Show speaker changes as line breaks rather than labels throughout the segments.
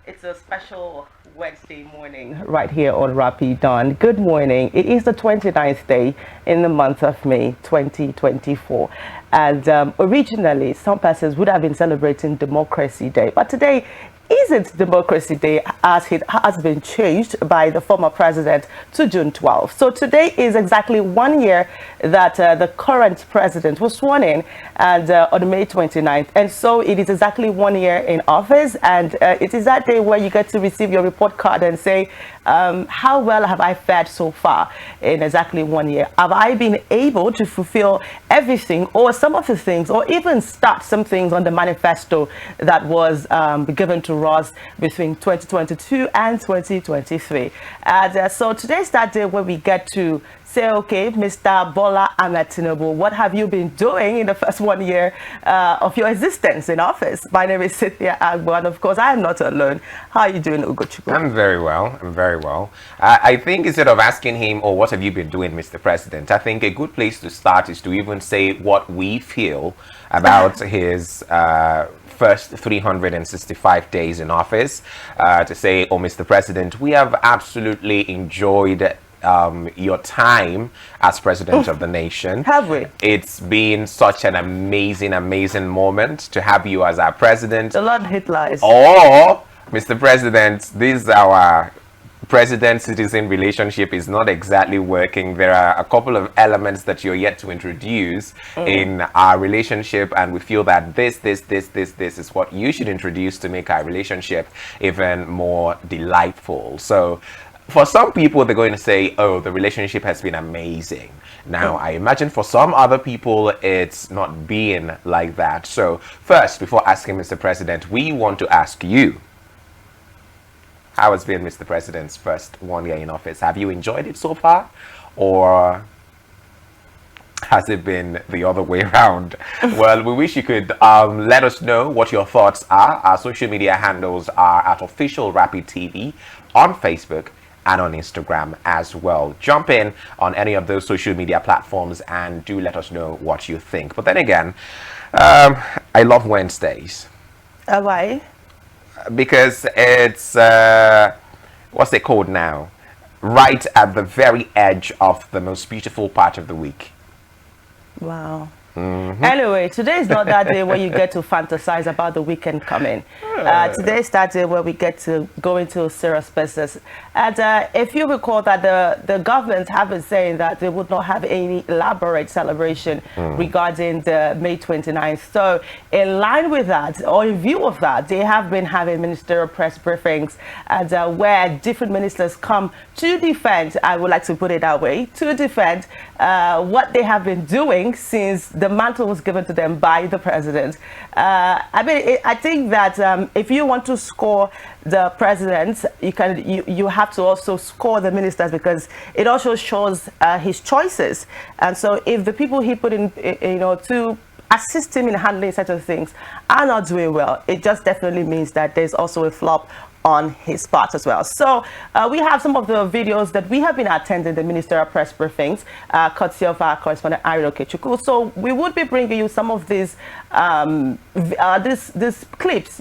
It's a special Wednesday morning right here on Rapid Dawn. Good morning. It is the 29th day in the month of May 2024. And originally, some persons would have been celebrating Democracy Day. But today isn't Democracy Day, as it has been changed by the former president to June 12th. So today is exactly 1 year that the current president was sworn in, and on May 29th. And so it is exactly 1 year in office, and it is that day where you get to receive your report card and say, how well have I fared so far in exactly 1 year? Have I been able to fulfill everything or some of the things, or even start some things on the manifesto that was given to us between 2022 and 2023? And so today's that day where we get to say, okay, Mr. Bola Ahmed Tinubu, what have you been doing in the first 1 year of your existence in office? My name is Cynthia Agbo, and of course, I am not alone. How are you doing, Ugochukwu?
I'm very well. I'm very well. I think instead of asking him, oh, what have you been doing, Mr. President, I think a good place to start is to even say what we feel about his first 365 days in office. To say, oh, Mr. President, we have absolutely enjoyed your time as president of the nation.
Have we?
It's been such an amazing moment to have you as our president.
A lot hit lies.
Or, Mr. President, this our president-citizen relationship is not exactly working. There are a couple of elements that you're yet to introduce in our relationship, and we feel that this is what you should introduce to make our relationship even more delightful. So for some people, they're going to say, oh, the relationship has been amazing. Now, I imagine for some other people, it's not being like that. So first, before asking Mr. President, we want to ask you, how has been Mr. President's first 1 year in office? Have you enjoyed it so far? Or has it been the other way around? Well, we wish you could let us know what your thoughts are. Our social media handles are at Official Rapid TV on Facebook and on Instagram as well. Jump in on any of those social media platforms and do let us know what you think. But then again, I love Wednesdays.
Why?
Because it's, what's it called now? Right at the very edge of the most beautiful part of the week.
Wow. Anyway, today is not that day where you get to fantasize about the weekend coming. Today is that day where we get to go into serious business. And if you recall that the government have been saying that they would not have any elaborate celebration regarding the May 29th. So in line with that, or in view of that, they have been having ministerial press briefings, and where different ministers come to defend, I would like to put it that way, to defend what they have been doing since the mantle was given to them by the president. I think that if you want to score the president, you have to also score the ministers, because it also shows his choices. And so if the people he put in, to assist him in handling certain things are not doing well, it just definitely means that there's also a flop on his part as well. So we have some of the videos that we have been attending the ministerial press briefings, courtesy of our correspondent Ariel Okechukwu. So we would be bringing you some of these this clips,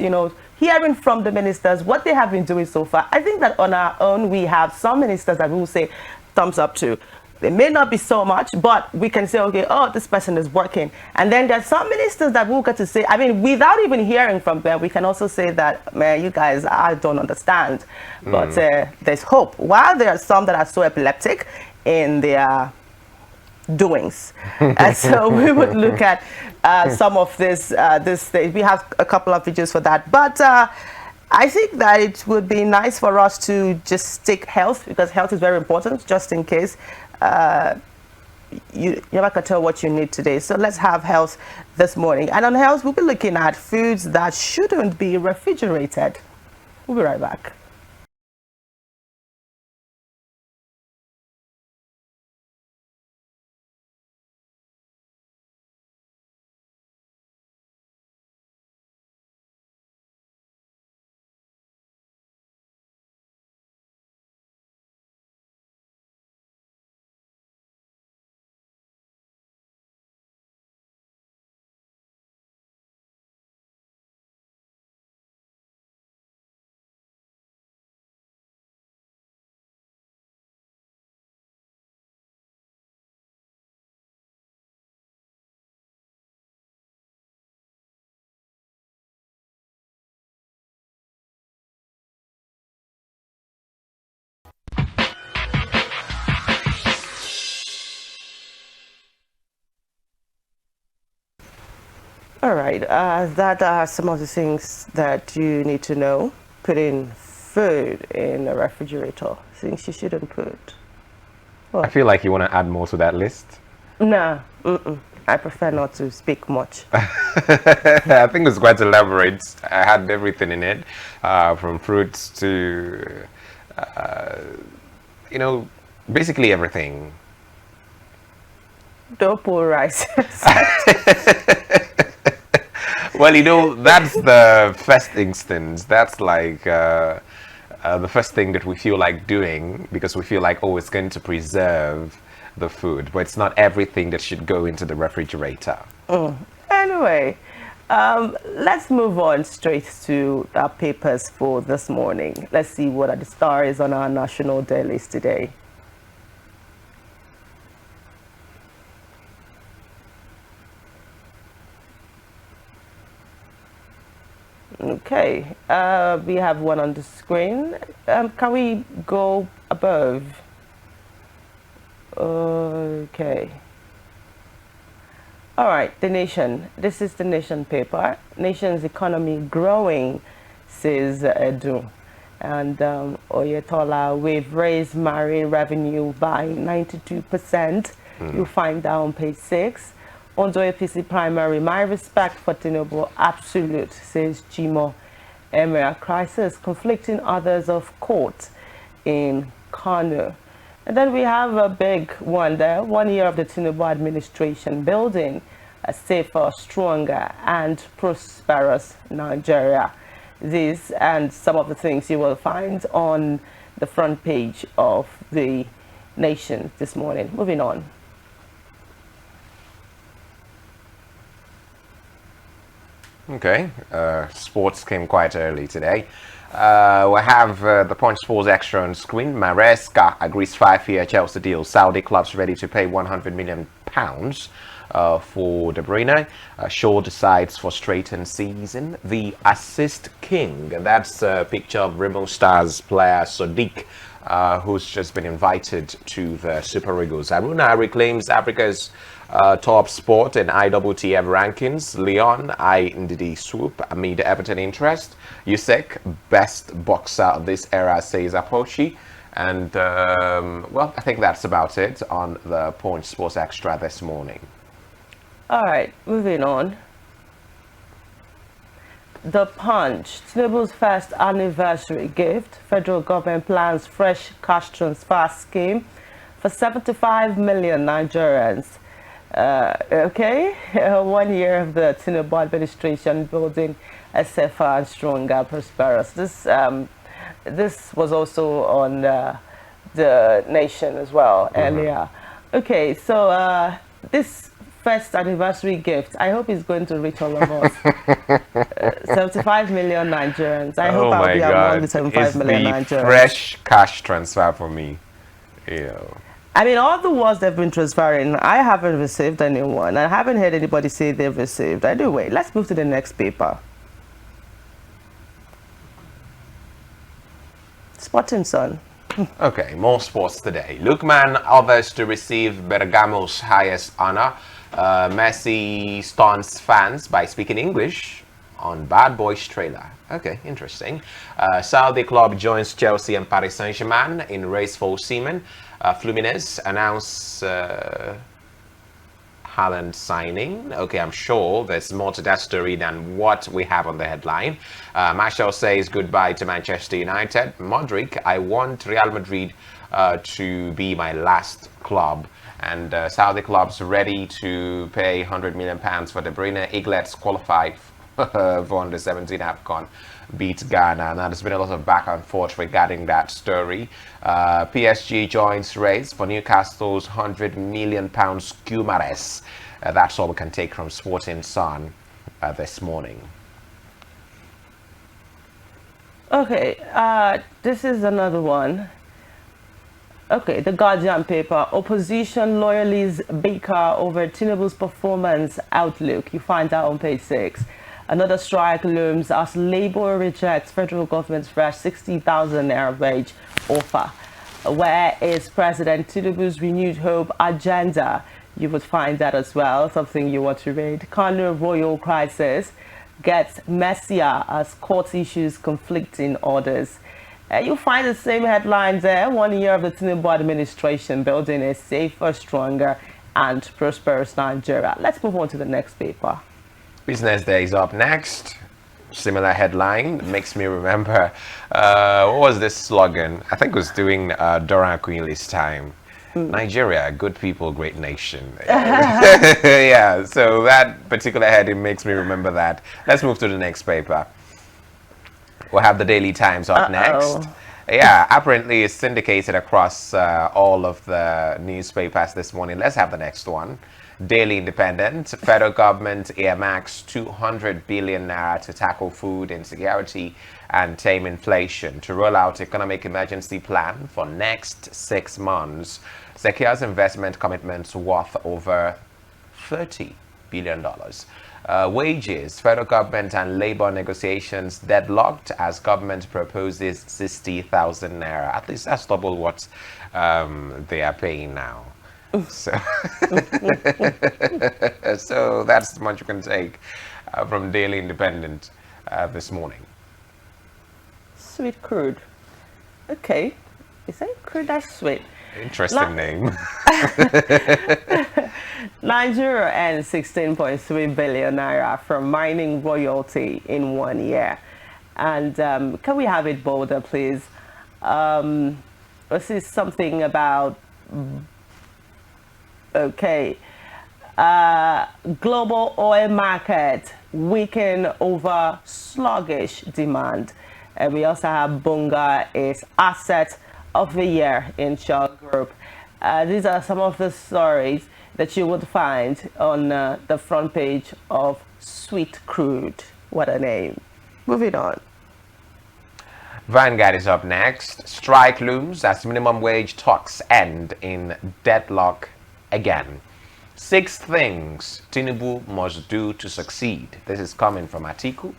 hearing from the ministers what they have been doing so far. I think that on our own, we have some ministers that we will say thumbs up to. They may not be so much, but we can say, okay, oh, this person is working. And then there's some ministers that we'll get to say, without even hearing from them, we can also say that, man, you guys, I don't understand. But there's hope. While there are some that are so epileptic in their doings. And so we would look at some of this thing. We have a couple of videos for that. But I think that it would be nice for us to just take health, because health is very important, just in case. You never can tell what you need today. So let's have health this morning. And on health, we'll be looking at foods that shouldn't be refrigerated. We'll be right back. All right. That are some of the things that you need to know. Putting food in a refrigerator. Things you shouldn't put.
I feel like you want to add more to that list.
No. I prefer not to speak much.
I think it's quite elaborate. I had everything in it, from fruits to, basically everything.
Don't put rice.
Well, that's the first instance. That's like the first thing that we feel like doing because we feel like, oh, it's going to preserve the food, but it's not everything that should go into the refrigerator.
Anyway, let's move on straight to our papers for this morning. Let's see what are the stories on our national dailies today. Okay, we have one on the screen. Can we go above? Okay. All right, The Nation. This is The Nation paper. Nation's economy growing, says Edu. And Oyetola, we've raised marine revenue by 92%. You'll find that on page 6. Ondo APC primary, my respect for Tinubu, absolute, says Jimo. Emir, crisis, conflicting others of court in Kano. And then we have a big one there, 1 year of the Tinubu administration, building a safer, stronger and prosperous Nigeria. These and some of the things you will find on the front page of The Nation this morning. Moving on.
Okay, sports came quite early today. We have the Punch Sports Extra on screen. Maresca agrees 5-year Chelsea deal. Saudi clubs ready to pay £100 million for De Bruyne. Shaw decides for straightened season. The assist king, and that's a picture of Remo Stars player Sadiq, who's just been invited to the Super Eagles. Aruna reclaims Africa's top sport in IWTF rankings. Leon Ndidi swoop amid Everton interest. Usyk, best boxer of this era, says Aposhi. And well, I think that's about it on the Punch Sports Extra this morning.
All right, moving on. The Punch, Tinubu's first anniversary gift. Federal government plans fresh cash transfer scheme for 75 million Nigerians. Okay, 1 year of the Tinubu administration building a safer and stronger, prosperous. This was also on The Nation as well earlier. Okay, so this first anniversary gift, I hope it's going to reach all of us. 75 million Nigerians. I hope I'll be among the 75 million Nigerians.
Fresh cash transfer for me.
I mean, all the ones they've been transferring, I haven't received anyone. I haven't heard anybody say they've received. Anyway, let's move to the next paper. Sporting Sun.
Okay, more sports today. Lookman others to receive Bergamo's highest honor. Messi stuns fans by speaking English on Bad Boys trailer. Okay, interesting. Saudi club joins Chelsea and Paris Saint-Germain in race for Osimhen. Fluminense announce Haaland signing. Okay, I'm sure there's more to that story than what we have on the headline. Marshall says goodbye to Manchester United. Modric, I want Real Madrid to be my last club. And Saudi clubs ready to pay £100 million for De Bruyne. Eaglets qualified for under 17 AFCON, beat Ghana. Now there's been a lot of back and forth regarding that story. PSG joins race for Newcastle's £100 million Gumares. That's all we can take from Sporting Sun this morning.
Okay, this is another one. Okay, The Guardian paper, opposition loyalists bicker over Tinubu's performance outlook. You find that on page 6. Another strike looms as Labour rejects federal government's fresh 60,000 naira wage offer. Where is President Tinubu's renewed hope agenda you would find that as well, something you want to read. Kano royal crisis gets messier as court issues conflicting orders. You'll find the same headlines there. 1 year of the Tinubu administration building a safer, stronger, and prosperous Nigeria. Let's move on to the next paper.
Business Day is up next. Similar headline. Makes me remember, what was this slogan? I think it was doing Dora Akunyili's time. Nigeria, good people, great nation. Yeah, so that particular heading makes me remember that. Let's move to the next paper. We'll have the Daily Times up next. Yeah, apparently it's syndicated across all of the newspapers this morning. Let's have the next one. Daily Independent. Federal government earmarks 200 billion naira to tackle food insecurity and tame inflation. To roll out economic emergency plan for next 6 months. Secures investment commitments worth over $30 billion. Wages. Federal government and labor negotiations deadlocked as government proposes 60,000 naira. At least that's double what they are paying now. So, so that's much you can take from Daily Independent this morning.
Sweet crude. Okay. Is that crude that's sweet?
Interesting name.
Nigeria earned 16.3 billion naira from mining royalty in 1 year. And can we have it bolder, please? This is something about... Okay. Global oil market weaken over sluggish demand. And we also have Bunga is asset of the year in Shaw Group. These are some of the stories that you would find on the front page of Sweet Crude. What a name. Moving on.
Vanguard is up next. Strike looms as minimum wage talks end in deadlock again. 6 things Tinubu must do to succeed. This is coming from Atiku.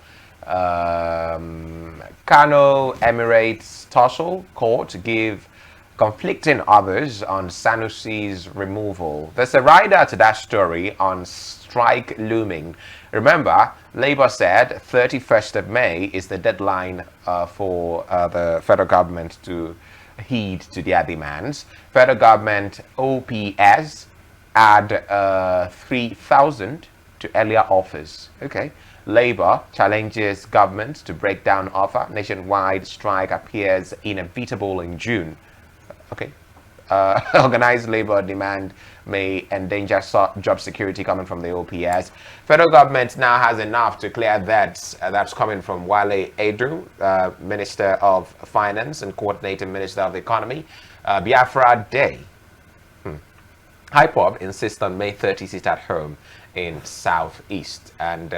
Kano Emirates tussle court give conflicting others on Sanusi's removal. There's a rider to that story on strike looming. Remember, Labour said 31st of May is the deadline for the federal government to heed to their demands. Federal government OPS add 3,000 to earlier offers. Okay. Labour challenges government to break down offer. Nationwide strike appears inevitable in June. Okay. Organized labor demand may endanger job security coming from the OPS. Federal government now has enough to clear debts. That's coming from Wale Edru, Minister of Finance and Coordinating Minister of the Economy. Biafra Day. IPOB insists on May 30 sit at home in Southeast. And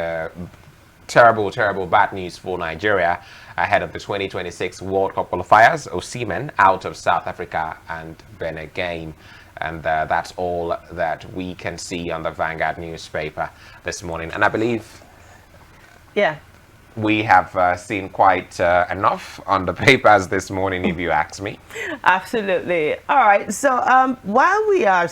terrible bad news for Nigeria ahead of the 2026 World Cup qualifiers. Osimhen out of South Africa and Benin game. And that's all that we can see on the Vanguard newspaper this morning. And I believe we have seen quite enough on the papers this morning, if you ask me. Absolutely.
All right. So while we are,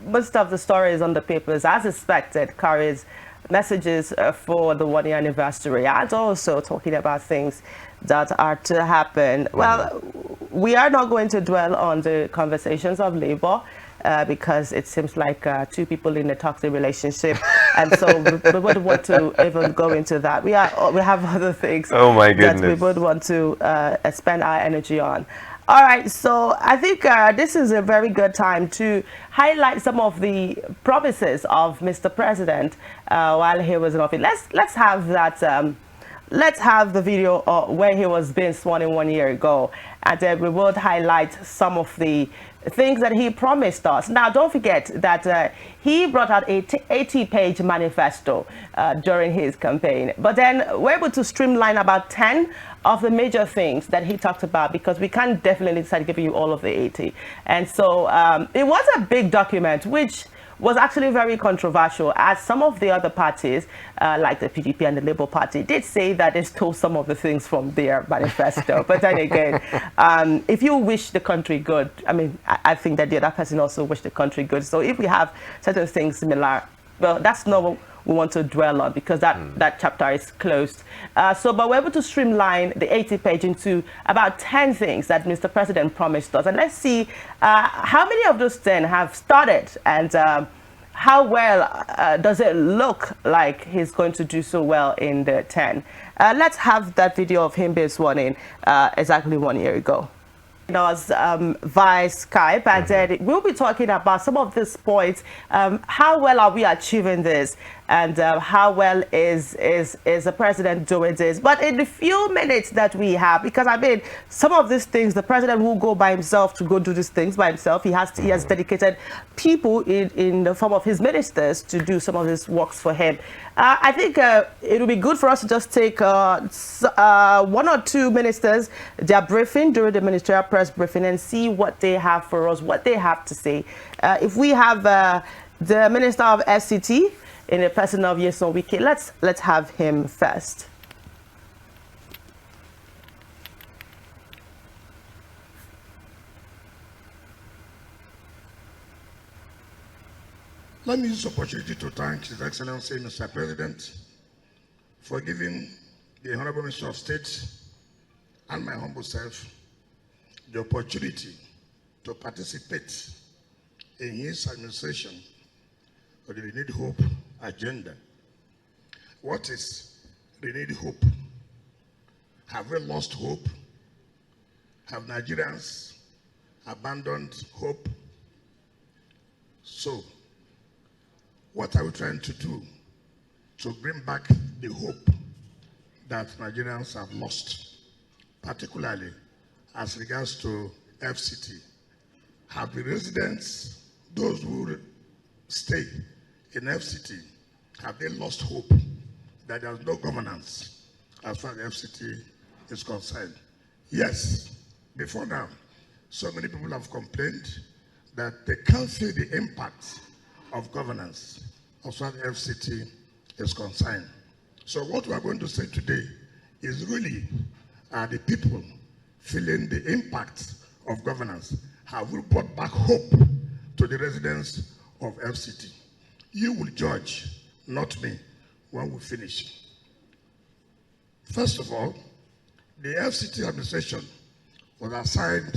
most of the stories on the papers, as expected, carries messages for the 1 year anniversary and also talking about things that are to happen. Well, we are not going to dwell on the conversations of labor because it seems like 2 people in a toxic relationship, and so we wouldn't want to even go into that. We have other things that we would want to spend our energy on. All right, so I think this is a very good time to highlight some of the promises of Mr. President while he was in office. Let's have that. Let's have the video where he was being sworn in 1 year ago, and then we will highlight some of the things that he promised us. Now, don't forget that he brought out a 80-page manifesto during his campaign, but then we're able to streamline about 10 of the major things that he talked about, because we can't definitely decide giving you all of the 80. And so it was a big document, which was actually very controversial, as some of the other parties, like the PDP and the Labour Party, did say that they stole some of the things from their manifesto. But then again, if you wish the country good, I mean, I think that the other person also wished the country good. So if we have certain things similar, well, that's not what we want to dwell on, because that chapter is closed. But we're able to streamline the 80-page into about 10 things that Mr. President promised us. And let's see how many of those 10 have started, and how well does it look like he's going to do so well in the 10. Let's have that video of him being sworn in exactly 1 year ago. Us via Skype, and then we'll be talking about some of these points. How well are we achieving this, and how well is the president doing this? But in the few minutes that we have, because I mean, some of these things the president will go by himself to go do these things by himself. He has dedicated people in the form of his ministers to do some of these works for him. I think it would be good for us to just take 1 or 2 ministers, their briefing during the ministerial press briefing, and see what they have for us, what they have to say. If we have the Minister of FCT in the person of Nyesom Wike, let's have him first.
Let me use this opportunity to thank His Excellency, Mr. President, for giving the Honorable Minister of State and my humble self the opportunity to participate in his administration of the Renewed Hope agenda. What is renewed hope? Have we lost hope? Have Nigerians abandoned hope? So, what are we trying to do to bring back the hope that Nigerians have lost, particularly as regards to FCT? Have the residents, those who stay in FCT, have they lost hope that there's no governance as far as FCT is concerned? Yes, before now, so many people have complained that they can't feel the impact of governance as far as FCT is concerned. So what we are going to say today is really the people feeling the impact of governance. Have we brought back hope to the residents of FCT? You will judge, not me, when we finish. First of all, the FCT administration was assigned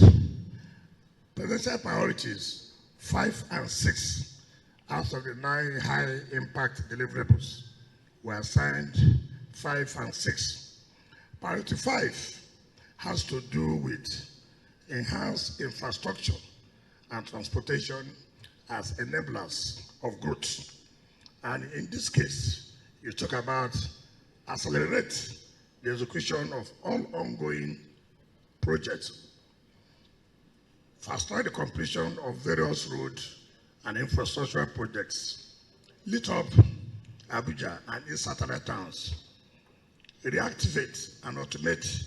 presidential priorities 5 and 6 out of the 9 high-impact deliverables. Were assigned 5 and 6. Priority 5 has to do with enhanced infrastructure and transportation as enablers of growth. And in this case, you talk about accelerate the execution of all ongoing projects, fast-track the completion of various road and infrastructural projects, lit up Abuja and its satellite towns, reactivate and automate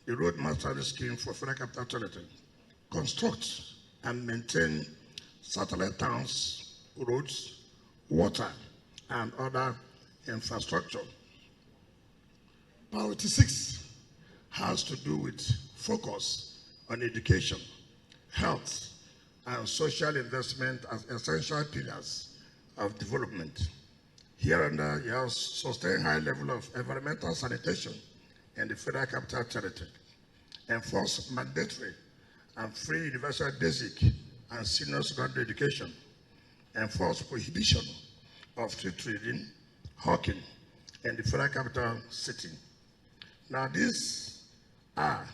the road master scheme for Federal Capital Territory, construct and maintain satellite towns, roads, water, and other infrastructure. Priority 6 has to do with focus on education, health, and social investment as essential pillars of development. Hereunder, you have sustained high level of environmental sanitation in the Federal Capital Territory, enforce mandatory and free universal basic and senior secondary education, enforce prohibition of street trading, hawking in the Federal Capital City. Now these are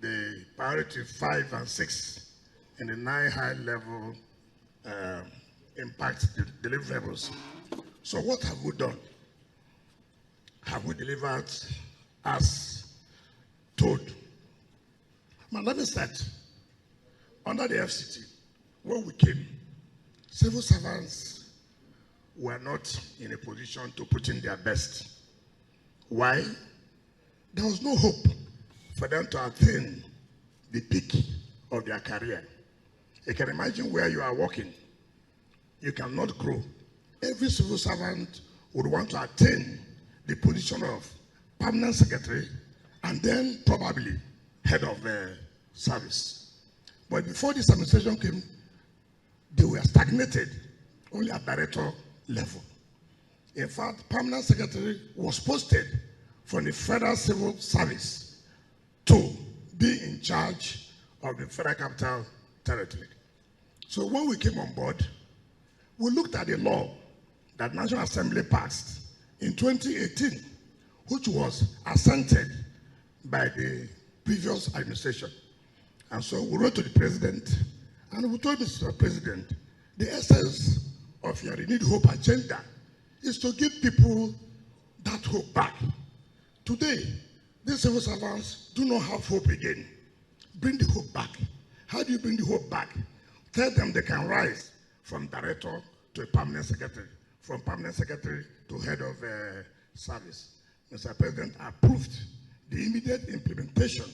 the priority 5 and 6 in the 9 high-level impact deliverables. So what have we done? Have we delivered as told? Now let me start. Under the FCT, when we came, civil servants were not in a position to put in their best. Why? There was no hope for them to attain the peak of their career. You can imagine where you are working you cannot grow. Every civil servant would want to attain the position of permanent secretary and then probably head of service. But before this administration came, they were stagnated only at director level. In fact, permanent secretary was posted from the Federal Civil Service to be in charge of the Federal Capital Territory. So when we came on board, we looked at the law that National Assembly passed in 2018, which was assented by the previous administration. And so we wrote to the president, and we told Mr. President, the essence of your renewed hope agenda is to give people that hope back. Today, these civil servants do not have hope again. Bring the hope back. How do you bring the hope back? Tell them they can rise from director to a permanent secretary, from permanent secretary to head of service. Mr. President approved the immediate implementation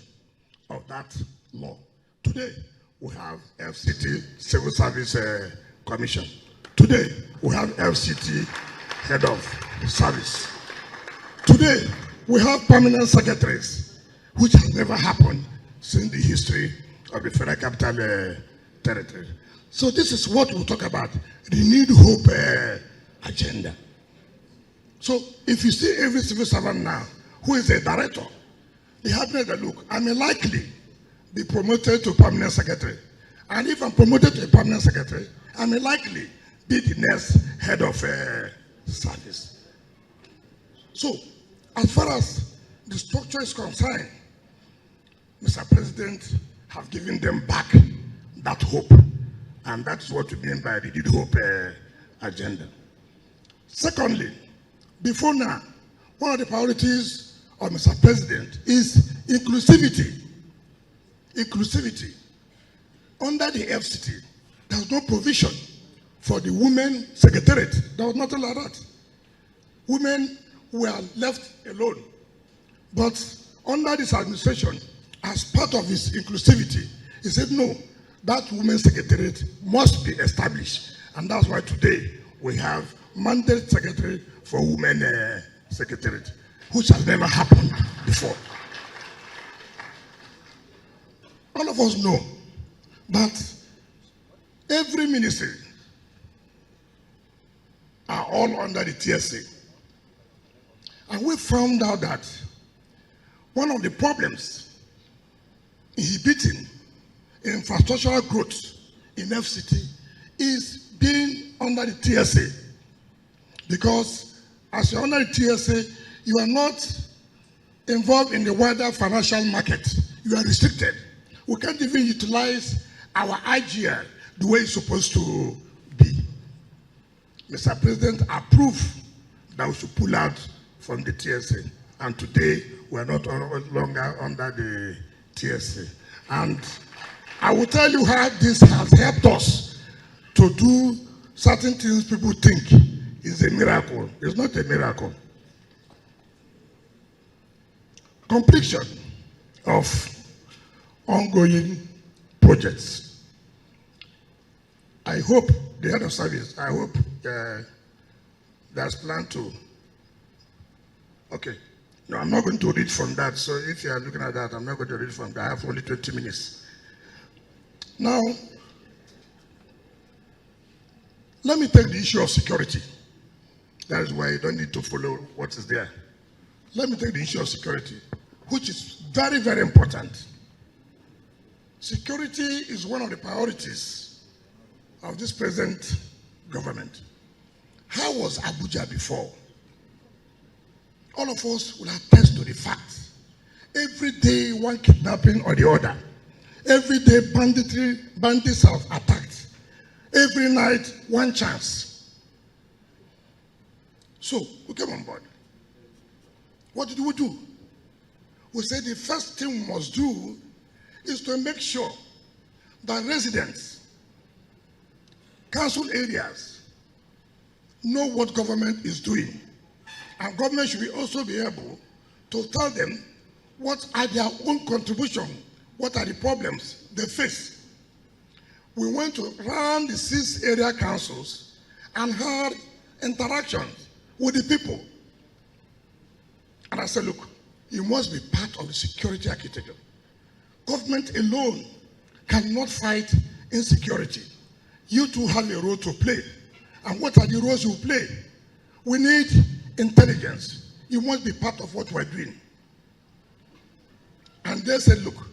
of that law. Today, we have FCT Civil Service Commission. Today, we have FCT Head of Service. Today, we have permanent secretaries, which has never happened since the history of the Federal Capital Territory. So this is what we'll talk about, the renewed hope agenda. So if you see every civil servant now who is a director, they have made a look, I may likely be promoted to permanent secretary. And if I'm promoted to a permanent secretary, I may likely be the next head of service. So as far as the structure is concerned, Mr. President have given them back that hope. And that's what we mean by the renewed hope agenda. Secondly, before now, one of the priorities of Mr. President is inclusivity. Inclusivity. Under the FCT, there's no provision for the women secretariat. There was nothing like that. Women were left alone. But under this administration, as part of his inclusivity, he said, no, that women's secretariat must be established. And that's why today we have mandate secretary for women secretariat, which has never happened before. All of us know that every ministry are all under the TSA. And we found out that one of the problems inhibiting infrastructural growth in FCT is being under the TSA. Because as you're under the TSA, you are not involved in the wider financial market. You are restricted. We can't even utilize our IGR the way it's supposed to be. Mr. President approved that we should pull out from the TSA. And today, we are not longer under the TSA. And I will tell you how this has helped us to do certain things people think is a miracle. It's not a miracle. Completion of ongoing projects. I hope the head of service, I hope there's plan to. Okay. No, I'm not going to read from that. So if you are looking at that, I'm not going to read from that. I have only 20 minutes. Now, let me take the issue of security. That is why you don't need to follow what is there. Let me take the issue of security, which is very, very important. Security is one of the priorities of this present government. How was Abuja before? All of us will attest to the fact. Every day, one kidnapping or the other. Every day, bandits are attacked. Every night, one chance. So, we came on board. What did we do? We said the first thing we must do is to make sure that residents, council areas, know what government is doing. And government should also be able to tell them what are their own contribution, what are the problems they face. We went to run the 6 area councils and had interactions with the people. And I said, look, you must be part of the security architecture. Government alone cannot fight insecurity. You too have a role to play. And what are the roles you play? We need intelligence. You must be part of what we're doing. And they said, look,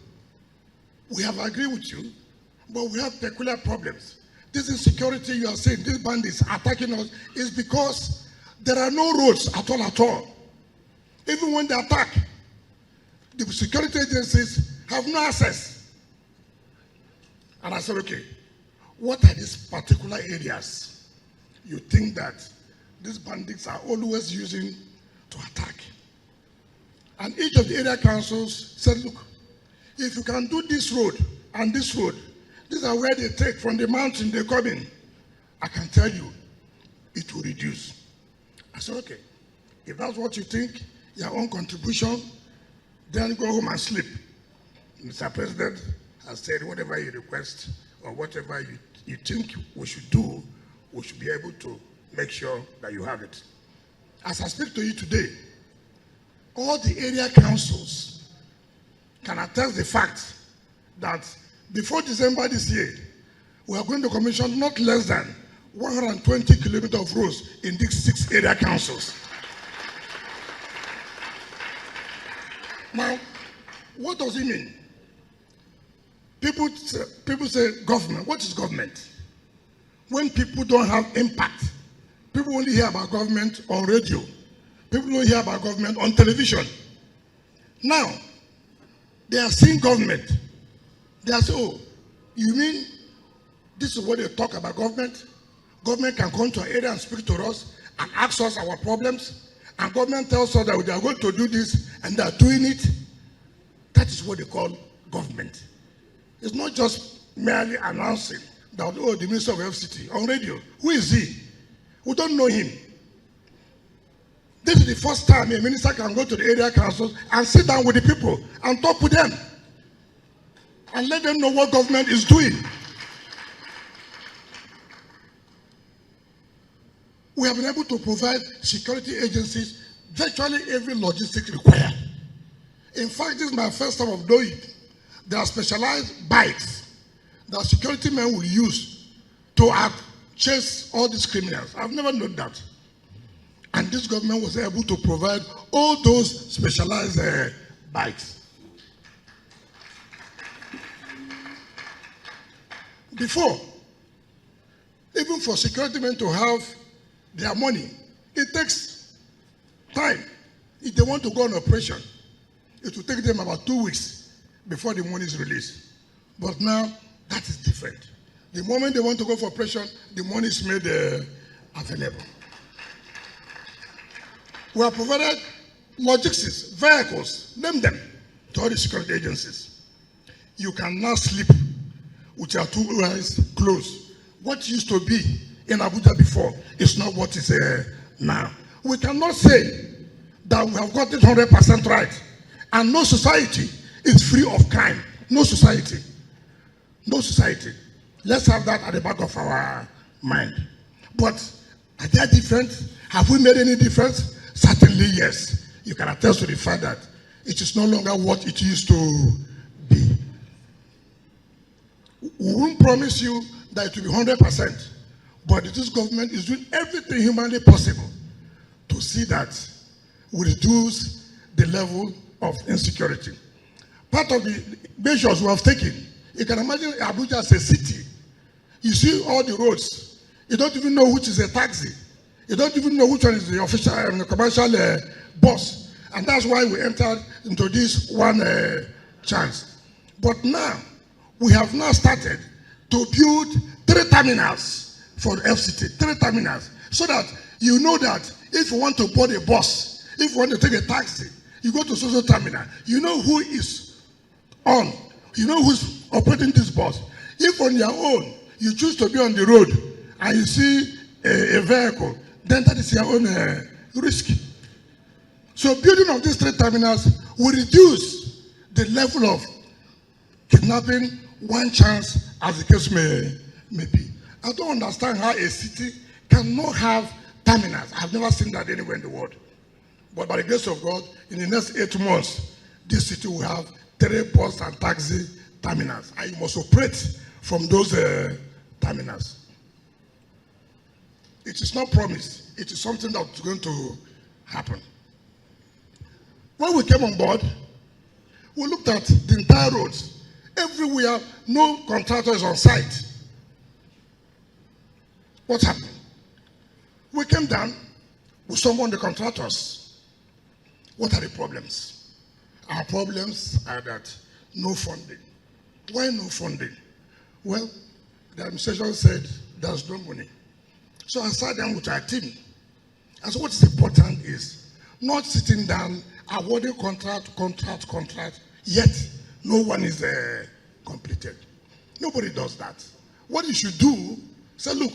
we have agreed with you, but we have peculiar problems. This insecurity you are saying, these bandits attacking us, is because there are no roads at all. Even when they attack, the security agencies have no access. And I said, okay, what are these particular areas you think that these bandits are always using to attack? And each of the area councils said, look, if you can do this road and this road, these are where they take from the mountain they come in, I can tell you, it will reduce. I said, okay, if that's what you think, your own contribution, then go home and sleep. Mr. President has said whatever you request or whatever you think we should do, we should be able to make sure that you have it. As I speak to you today, all the area councils can attest the fact that before December this year, we are going to commission not less than 120 kilometers of roads in these 6 area councils. Now, what does it mean? People say government. What is government? When people don't have impact, people only hear about government on radio. People don't hear about government on television. Now, they are seeing government. They are saying, oh, you mean this is what they talk about government? Government can come to our area and speak to us and ask us our problems. And government tells us that they are going to do this and they are doing it. That is what they call government. It's not just merely announcing that, oh, the Minister of FCT on radio. Who is he? We don't know him. This is the first time a minister can go to the area councils and sit down with the people and talk with them and let them know what government is doing. We have been able to provide security agencies virtually every logistic required. In fact, this is my first time of doing it. There are specialized bikes that security men will use to chase all these criminals. I've never known that. And this government was able to provide all those specialized bikes. Before, even for security men to have their money, it takes time. If they want to go on operation, it will take them about 2 weeks before the money is released. But now, that is different. The moment they want to go for operation, the money is made available. We have provided logistics, vehicles, name them, to all the security agencies. You can now sleep with your 2 eyes closed. What used to be in Abuja before is not what is now. We cannot say that we have got it 100% right. And no society is free of crime. No society. No society. Let's have that at the back of our mind. But are they different? Have we made any difference? Certainly, yes. You can attest to the fact that it is no longer what it used to be. We won't promise you that it will be 100%, but this government is doing everything humanly possible to see that we reduce the level of insecurity. Part of the measures we have taken, you can imagine Abuja as a city. You see all the roads. You don't even know which is a taxi. You don't even know which one is the official and the commercial bus. And that's why we entered into this one chance. But now, we have now started to build 3 terminals for FCT, 3 terminals, so that you know that if you want to board a bus, if you want to take a taxi, you go to social terminal, you know who is on, you know who's operating this bus. If on your own, you choose to be on the road and you see a vehicle, then that is your own risk. So building of these 3 terminals will reduce the level of kidnapping, one chance, as the case may be. I don't understand how a city cannot have terminals. I've never seen that anywhere in the world. But by the grace of God, in the next 8 months, this city will have 3 bus and taxi terminals. And you must operate from those terminals. It is not promised. It is something that's going to happen. When we came on board, we looked at the entire roads. Everywhere, no contractor is on site. What happened? We came down, we summoned the contractors. What are the problems? Our problems are that no funding. Why no funding? Well, the administration said there's no money. So I sat down with our team. And so what is important is not sitting down, awarding contract, yet no one is completed. Nobody does that. What you should do, say, look,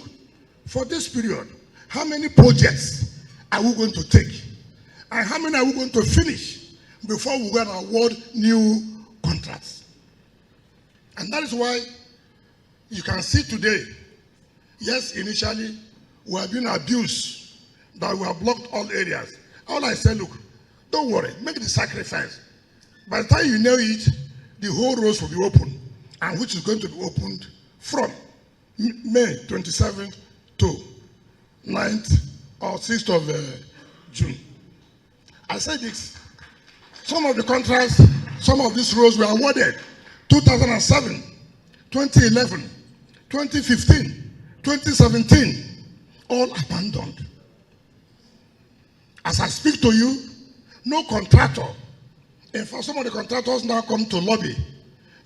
for this period, how many projects are we going to take? And how many are we going to finish before we go and award new contracts? And that is why you can see today, yes, initially, we have been abused, that we have blocked all areas. All I say, look, don't worry, make the sacrifice. By the time you know it, the whole roads will be open, and which is going to be opened from May 27th to 9th or 6th of June. I said this. Some of the contracts, some of these roads were awarded 2007, 2011, 2015, 2017, all abandoned. As I speak to you, no contractor, in fact, some of the contractors now come to lobby,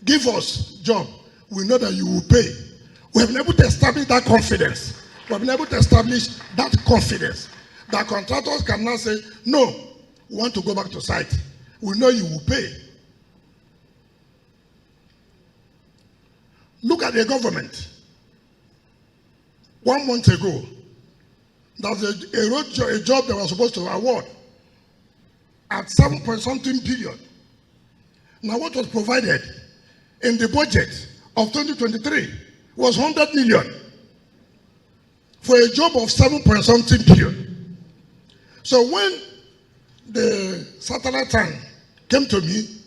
give us job, we know that you will pay. We have been able to establish that confidence. We have been able to establish that confidence that contractors can now say, no, we want to go back to site. We know you will pay. Look at the government. 1 month ago, there was a job that was supposed to award at 7-point-something billion. Now what was provided in the budget of 2023 was 100 million for a job of 7-point-something billion. So when the satellite tank came to me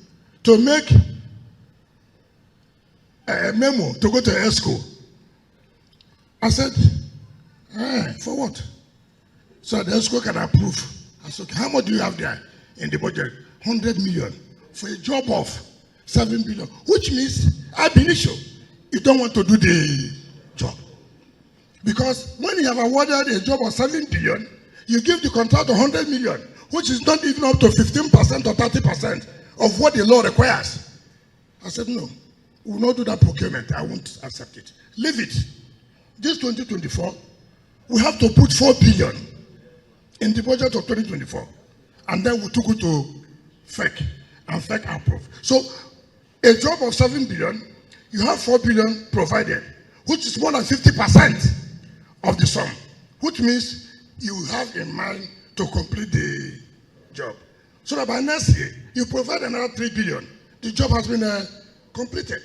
to make a memo to go to ESCO, I said, for what? So the ESCO can approve. I said, okay, how much do you have there in the budget? 100 million for a job of 7 billion, which means ab initio, you don't want to do the job. Because when you have awarded a job of 7 billion, you give the contractor 100 million, which is not even up to 15% or 30% of what the law requires. I said, no, we will not do that procurement. I won't accept it. Leave it. This 2024, we have to put 4 billion in the budget of 2024. And then we took it to FEC, and FEC approved. So a job of 7 billion, you have 4 billion provided, which is more than 50% of the sum, which means you have in mind to complete the job. So that by next year, you provide another 3 billion. The job has been completed.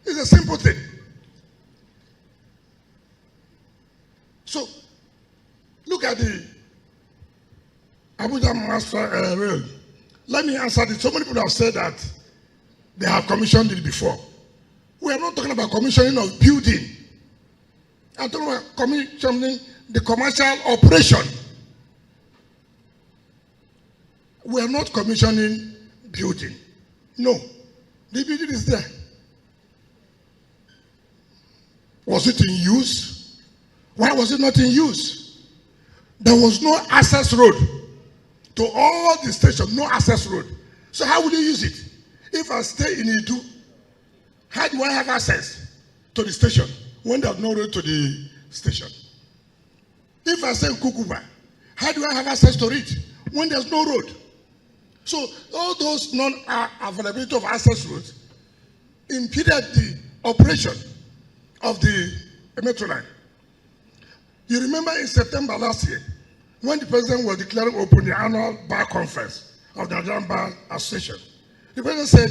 It's a simple thing. So, look at the Abuja Master Rail. Let me answer this. So many people have said that they have commissioned it before. We are not talking about commissioning of building. I'm talking about commissioning the commercial operation. We are not commissioning building. No. The building is there. Was it in use? Why was it not in use? There was no access road to all the stations, no access road. So how would you use it? If I stay in Idu, how do I have access to the station when there's no road to the station? If I stay in Kukuba, how do I have access to it when there's no road? So all those non-availability of access roads impeded the operation of the metro line. You remember in September last year, when the president was declaring open the annual bar conference of the Nigerian Bar Association, the president said,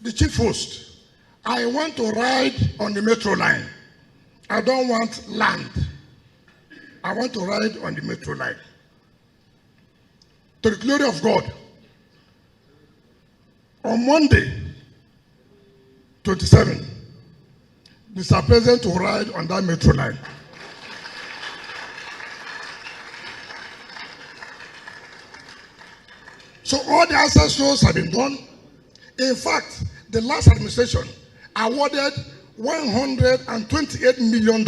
the chief host, I want to ride on the metro line I don't want land. I want to ride on the metro line. To the glory of God, on Monday, 27, Mr. President will ride on that metro line. So all the access roads have been done. In fact, the last administration awarded $128 million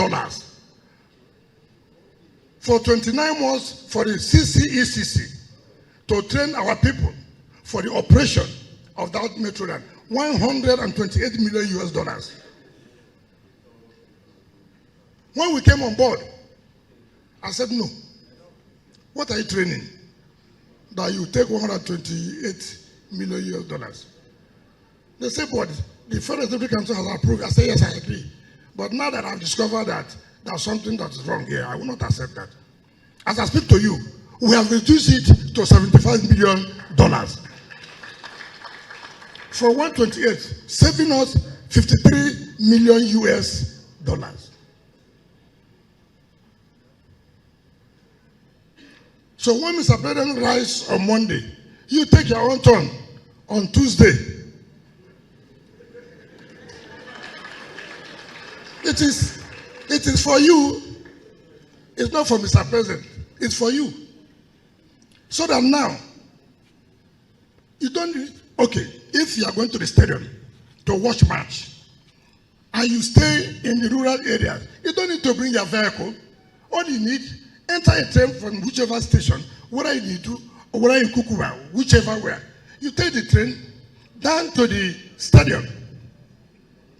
for 29 months for the CCECC to train our people for the operation of that metro line. $128 million US. When we came on board, I said, no. What are you training? That you take $128 million US. They said, but the Federal Executive Council has approved. I said, yes, I agree. But now that I've discovered that there's something that is wrong here, I will not accept that. As I speak to you, we have reduced it to $75 million. For 128, saving us $53 million US. So when Mr. President rides on Monday, you take your own turn on Tuesday. It is for you. It's not for Mr. President. It's for you. So that now, you don't need, okay, if you are going to the stadium to watch match, and you stay in the rural areas, you don't need to bring your vehicle. All you need, enter a train from whichever station, whether you need to, or whether in Kukuba, whichever where. You take the train down to the stadium.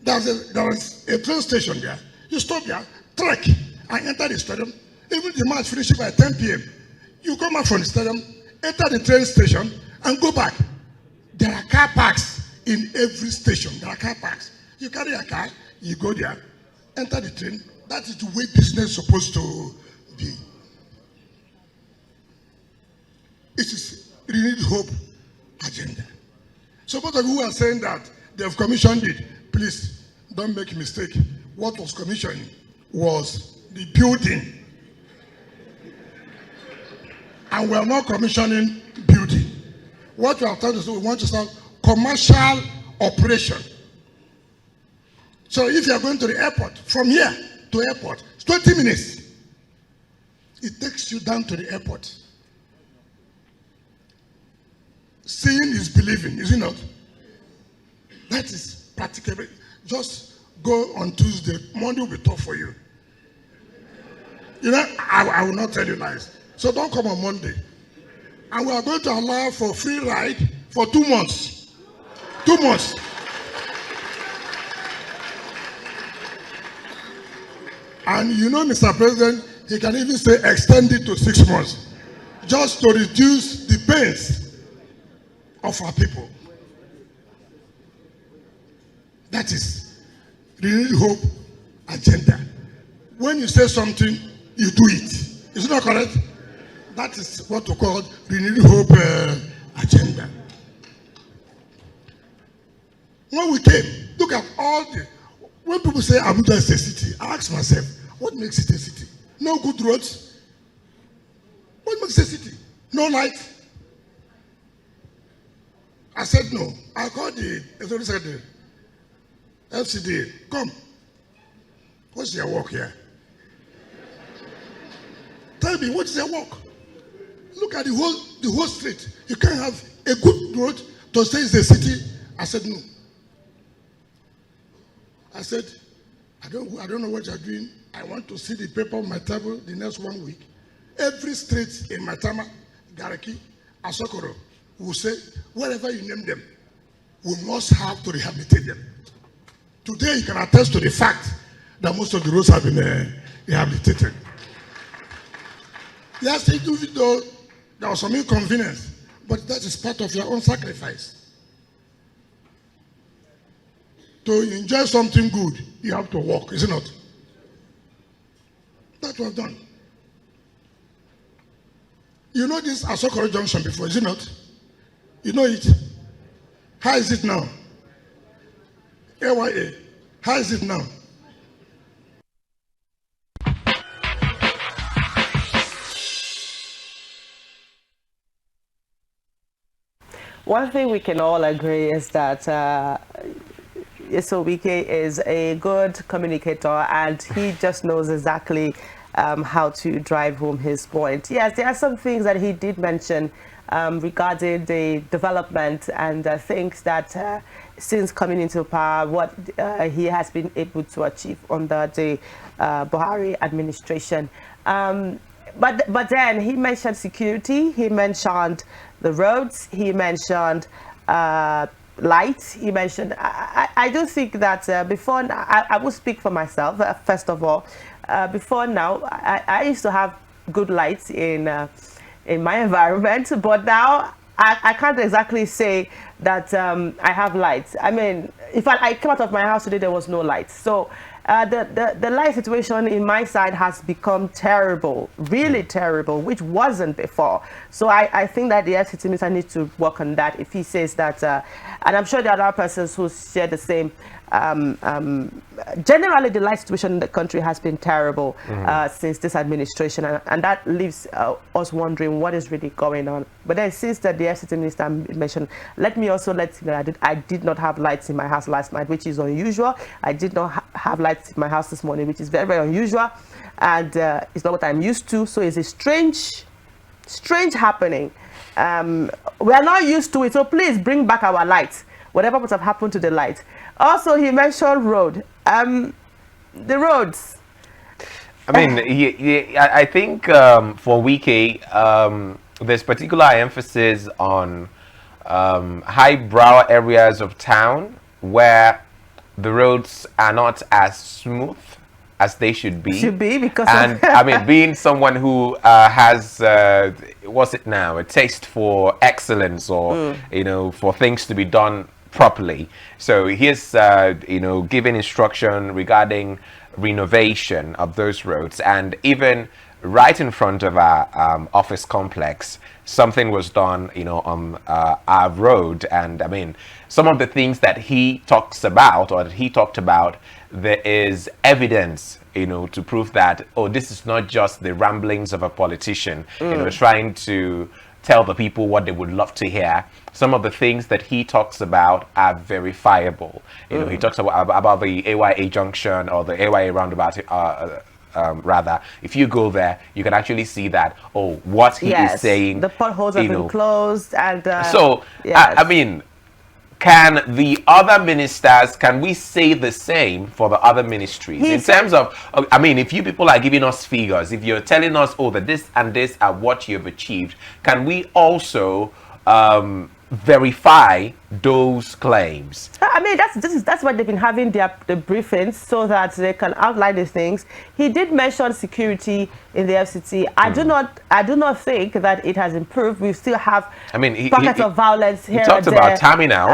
There is a train station there. You stop there, trek, and enter the stadium. Even the match finishes by 10 p.m. You come out from the stadium, enter the train station, and go back. There are car parks in every station. There are car parks. You carry a car, you go there, enter the train. That is the way business is supposed to be. It is renewed hope agenda. So both of you who are saying that they have commissioned it, please don't make a mistake. What was commissioned was the building. And we are not commissioning building. What we are trying to do, we want to start commercial operation. So if you are going to the airport, from here to airport, it's 20 minutes. It takes you down to the airport. Seeing is believing, is it not? That is practical. Just go on Tuesday. Monday will be tough for you. You know, I will not tell you lies. So don't come on Monday. And we are going to allow for free ride for 2 months. 2 months. And you know, Mr. President, he can even say extend it to 6 months. Just to reduce the pains of our people. That is renewed hope agenda. When you say something, you do it. Is it not correct? That is what we call renewed hope agenda. When we came, look at all the, when people say Abuja is a city, I ask myself, what makes it a city? No good roads. What makes it a city? No light. I said no. I called the authority secretary, FCDA, come. What's your work here? Tell me, what's your work? Look at the whole street. You can't have a good road to say it's a city. I said no. I said, I don't know what you're doing. I want to see the paper on my table the next 1 week. Every street in Maitama, Garaki, Asokoro will say, wherever you name them, we must have to rehabilitate them. Today, you can attest to the fact that most of the roads have been rehabilitated. Yes, even though there was some inconvenience, but that is part of your own sacrifice. To enjoy something good, you have to work, is it not? That was done. You know this Asokoro Junction before, is it not? You know it. How is it now? AYA. How is it now?
One thing we can all agree is that Wike is a good communicator, and he just knows exactly how to drive home his point. Yes, there are some things that he did mention regarding the development and things that since coming into power, what he has been able to achieve under the Buhari administration. But then he mentioned security, he mentioned the roads, he mentioned lights, he mentioned, I do think that before, I will speak for myself, first of all, before now, I used to have good lights in my environment, but now I can't exactly say that I have lights. I mean, if I came out of my house today, there was no lights. So the light situation in my side has become terrible, really terrible, which wasn't before. So I think that the FCT minister needs to work on that. If he says that, and I'm sure there are other persons who share the same. Generally, the light situation in the country has been terrible since this administration, and that leaves us wondering what is really going on. But then, since that the FCT minister mentioned, let me also let you know I did not have lights in my house last night, which is unusual. I did not have lights in my house this morning, which is very, very unusual, and it's not what I'm used to. So it's a strange happening. We are not used to it, so please bring back our lights. Whatever must have happened to the light. Also, he mentioned road. The roads.
I mean, I think for Wike, there's particular emphasis on highbrow areas of town where the roads are not as smooth as they should be.
Because
and I mean, being someone who has what's it now, a taste for excellence, or you know, for things to be done properly. So he's giving instruction regarding renovation of those roads, and even right in front of our office complex, something was done, you know, on our road. And I mean, some of the things that he talks about, or that he talked about, there is evidence, you know, to prove that, oh, this is not just the ramblings of a politician, you know, trying to tell the people what they would love to hear. Some of the things that he talks about are verifiable. You know, he talks about the AYA junction, or the AYA roundabout, rather. If you go there, you can actually see that, oh, what he is saying.
The potholes have been closed. And
so, I mean, can the other ministers, can we say the same for the other ministries? In terms of, I mean, if you people are giving us figures, if you're telling us, oh, that this and this are what you've achieved, can we also verify those claims?
I mean, that's why they've been having the briefings, so that they can outline these things. He did mention security in the FCT. I do not think that it has improved. We still have pockets of violence here.
He talked about terminals.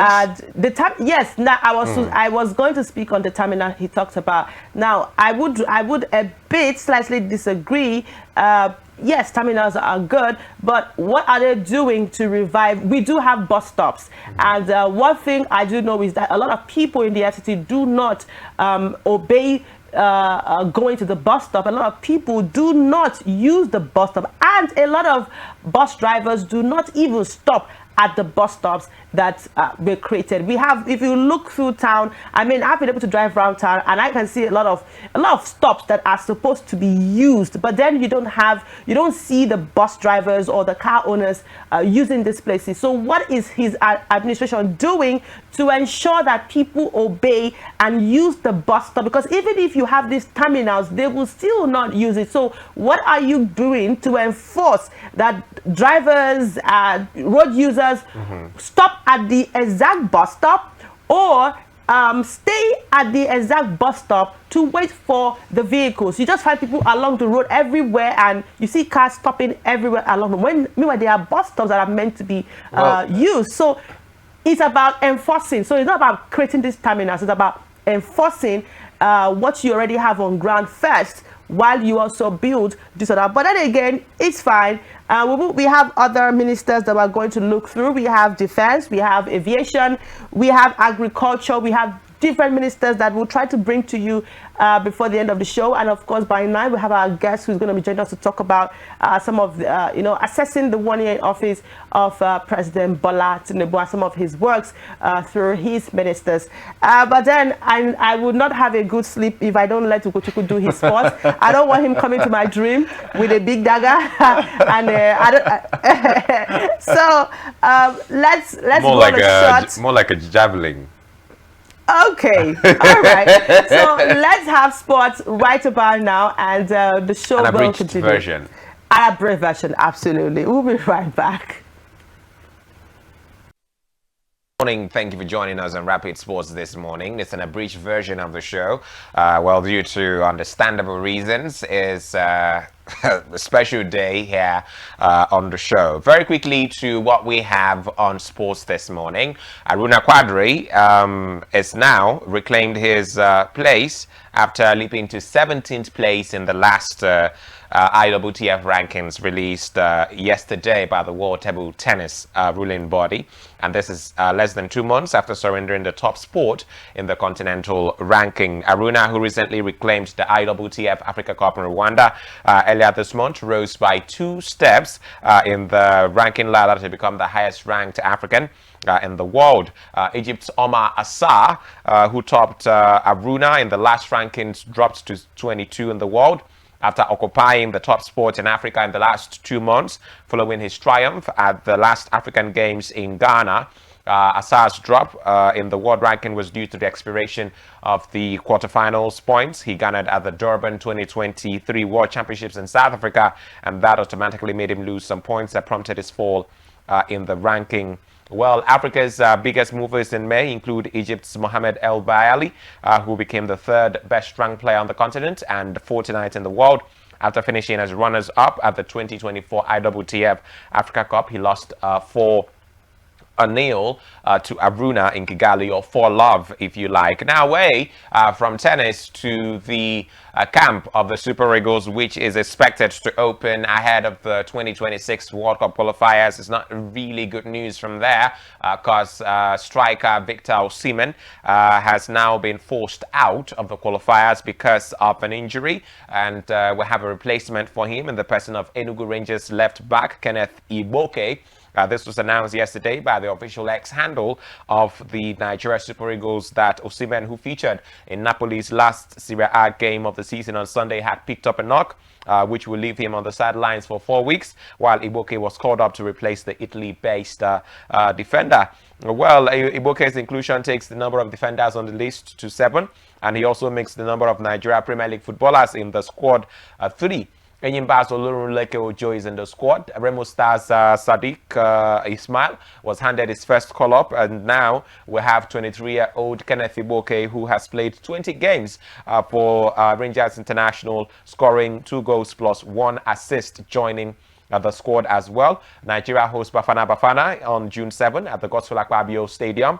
Yes. Now I was going to speak on the terminal he talked about. Now I would a bit slightly disagree. Yes, terminals are good, but what are they doing to revive? We do have bus stops, and one thing I do know is that a lot of people in the FCT do not obey going to the bus stop. A lot of people do not use the bus stop, and a lot of bus drivers do not even stop at the bus stops that were created. We have, if you look through town, I mean, I've been able to drive around town, and I can see a lot of stops that are supposed to be used, but then you don't see the bus drivers or the car owners using these places. So what is his administration doing to ensure that people obey and use the bus stop? Because even if you have these terminals, they will still not use it. So what are you doing to enforce that drivers, road users stop at the exact bus stop, or stay at the exact bus stop to wait for the vehicles? You just find people along the road everywhere, and you see cars stopping everywhere along the way. Meanwhile, there are bus stops that are meant to be used. So it's about enforcing. So it's not about creating these terminals. It's about enforcing what you already have on ground first, while you also build this or that. But then again, it's fine. We have other ministers that we're going to look through. We have defense, we have aviation, we have agriculture, we have different ministers that we'll try to bring to you before the end of the show. And of course, by 9, we have our guest who's going to be joining us to talk about some of the, assessing the 1 year in office of President Bola Tinubu and some of his works through his ministers. But then I would not have a good sleep if I don't let Ugochukwu do his sports. I don't want him coming to my dream with a big dagger. And so let's
more
go
like
on a shot.
more like a javelin.
Okay, all right. So let's have sports right about now, and the show
An
will
abridged
continue.
version.
An abridged version, absolutely. We'll be right back.
Morning. Thank you for joining us on Rapid Sports this morning. It's an abridged version of the show. Well, due to understandable reasons, it's a special day here on the show. Very quickly to what we have on sports this morning. Aruna Quadri is now reclaimed his place after leaping to 17th place in the last IWTF rankings released yesterday by the World Table Tennis ruling body. And this is less than 2 months after surrendering the top spot in the continental ranking. Aruna, who recently reclaimed the IWTF Africa Cup in Rwanda earlier this month, rose by 2 steps in the ranking ladder to become the highest ranked African in the world. Egypt's Omar Assar, who topped Aruna in the last rankings, dropped to 22 in the world after occupying the top spot in Africa in the last 2 months following his triumph at the last African Games in Ghana. Assar's drop in the world ranking was due to the expiration of the quarterfinals points he garnered at the Durban 2023 World Championships in South Africa, and that automatically made him lose some points that prompted his fall in the ranking. Well, Africa's biggest movers in May include Egypt's Mohamed El Baali, who became the 3rd best ranked player on the continent and 49th in the world. After finishing as runners-up at the 2024 IWTF Africa Cup, he lost 4-0 to Aruna in Kigali, or 4-love if you like. Now away from tennis to the camp of the Super Eagles, which is expected to open ahead of the 2026 World Cup qualifiers. It's not really good news from there because striker Victor Osimhen has now been forced out of the qualifiers because of an injury, and we have a replacement for him in the person of Enugu Rangers left back Kenneth Iboke. This was announced yesterday by the official X handle of the Nigeria Super Eagles that Osimhen, who featured in Napoli's last Serie A game of the season on Sunday, had picked up a knock, which will leave him on the sidelines for 4 weeks, while Iboke was called up to replace the Italy-based defender. Well, Iboke's inclusion takes the number of defenders on the list to 7, and he also makes the number of Nigeria Premier League footballers in the squad 3. Enyimba's Olurunleke Ojo is in the squad. Remo Stars Sadiq Ismail was handed his first call-up, and now we have 23-year-old Kenneth Iboke, who has played 20 games for Rangers International, scoring 2 goals plus 1 assist, joining the squad as well. Nigeria hosts Bafana Bafana on June 7 at the Godswill Akpabio Stadium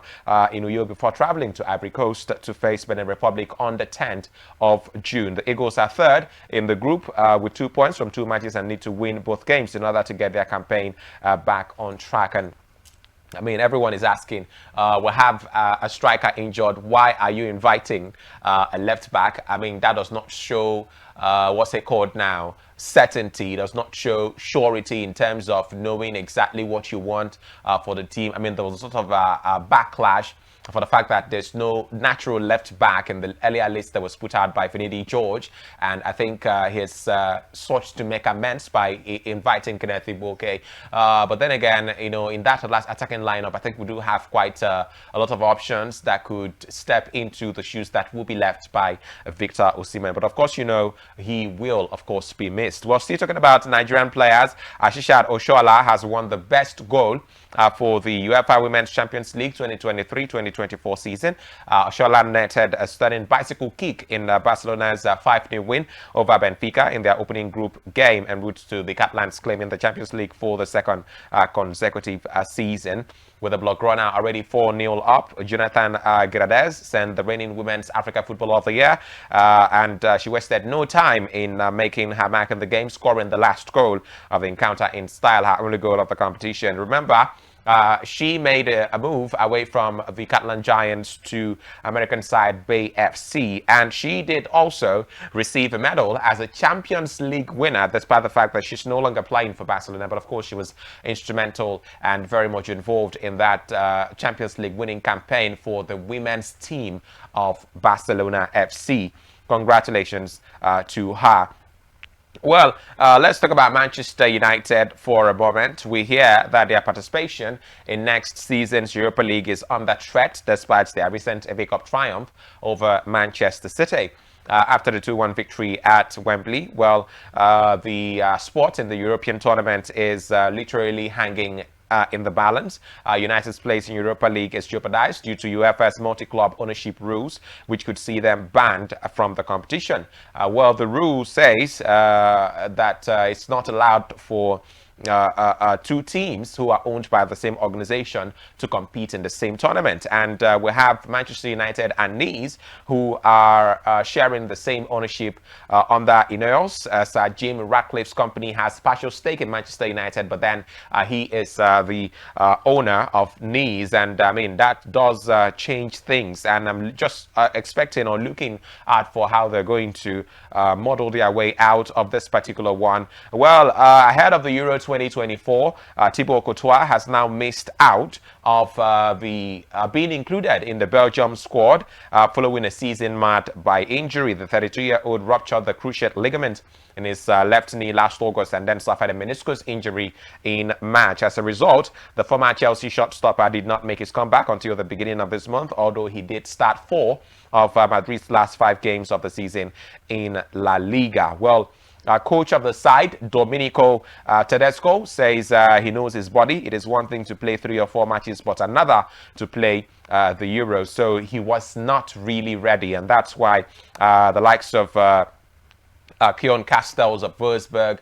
in Uyo before traveling to Ivory Coast to face Benin Republic on the 10th of June. The Eagles are 3rd in the group with 2 points from 2 matches and need to win both games in order to get their campaign back on track. And I mean, everyone is asking, we have a striker injured. Why are you inviting a left back? I mean, that does not show, what's it called now? Certainty. It does not show surety in terms of knowing exactly what you want for the team. I mean, there was sort of a backlash for the fact that there's no natural left back in the earlier list that was put out by Finidi George, and I think he's sought to make amends by inviting Kenneth Iboke. But then again, you know, in that last attacking lineup, I think we do have quite a lot of options that could step into the shoes that will be left by Victor Osimhen. But of course, you know, he will, of course, be missed. We're still talking about Nigerian players. Ashishat Oshoala has won the best goal for the UEFA Women's Champions League 2023-2024 season. Oshoala netted a stunning bicycle kick in Barcelona's 5-0 win over Benfica in their opening group game, en route to the Catalans claiming the Champions League for the second consecutive season. With the Blaugrana already 4-0 up, Jonathan Guedes sent the reigning Women's Africa Footballer of the Year, and she wasted no time in making her mark in the game, scoring the last goal of the encounter in style, her only goal of the competition. Remember, She made a move away from the Catalan Giants to American side Bay FC, and she did also receive a medal as a Champions League winner, despite the fact that she's no longer playing for Barcelona. But of course, she was instrumental and very much involved in that Champions League winning campaign for the women's team of Barcelona FC. Congratulations to her. Well, let's talk about Manchester United for a moment. We hear that their participation in next season's Europa League is under threat despite their recent FA Cup triumph over Manchester City. After the 2-1 victory at Wembley, well, the spot in the European tournament is literally hanging in the balance. United's place in Europa League is jeopardized due to UEFA's multi-club ownership rules, which could see them banned from the competition. Well, the rule says that it's not allowed for two teams who are owned by the same organization to compete in the same tournament. And we have Manchester United and Nice, who are sharing the same ownership under Ineos. Sir Jim Ratcliffe's company has partial stake in Manchester United, but then he is the owner of Nice. And I mean, that does change things. And I'm just expecting or looking out for how they're going to model their way out of this particular one. Well, ahead of the Euro 2024, Thibaut Courtois has now missed out of being included in the Belgium squad following a season marred by injury. The 32-year-old ruptured the cruciate ligament in his left knee last August and then suffered a meniscus injury in March. As a result, the former Chelsea shortstopper did not make his comeback until the beginning of this month, although he did start 4 of Madrid's last 5 games of the season in La Liga. Well, coach of the side, Domenico Tedesco, says he knows his body. It is one thing to play 3 or 4 matches, but another to play the Euros. So he was not really ready, and that's why the likes of Keon Castells of Wolfsburg,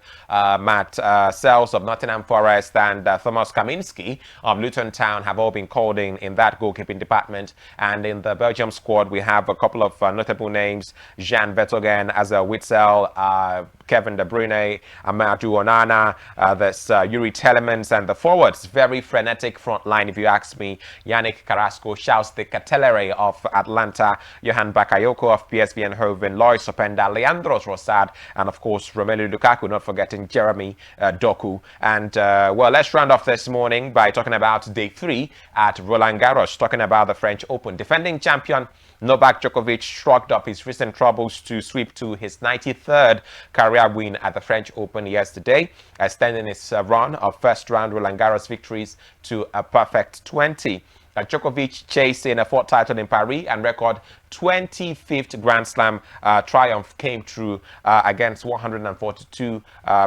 Matt Sells of Nottingham Forest, and Thomas Kaminski of Luton Town have all been called in that goalkeeping department. And in the Belgium squad, we have a couple of notable names: Jean Vertonghen, Azel Witsel, Kevin De Bruyne, Amadou Onana, there's Yuri Telemans, and the forwards, very frenetic front line, if you ask me. Yannick Carrasco, Charles de Ketelaere of Atlanta, Johan Bakayoko of PSV Eindhoven, Lois Openda, Leandro Trossard, and of course Romelu Lukaku, not forgetting Jeremy Doku. And well, let's round off this morning by talking about day 3 at Roland Garros, talking about the French Open. Defending champion Novak Djokovic shrugged up his recent troubles to sweep to his 93rd career win at the French Open yesterday, extending his run of first-round Roland Garros victories to a perfect 20. Djokovic chasing a 4th title in Paris and record 25th Grand Slam triumph came through against 142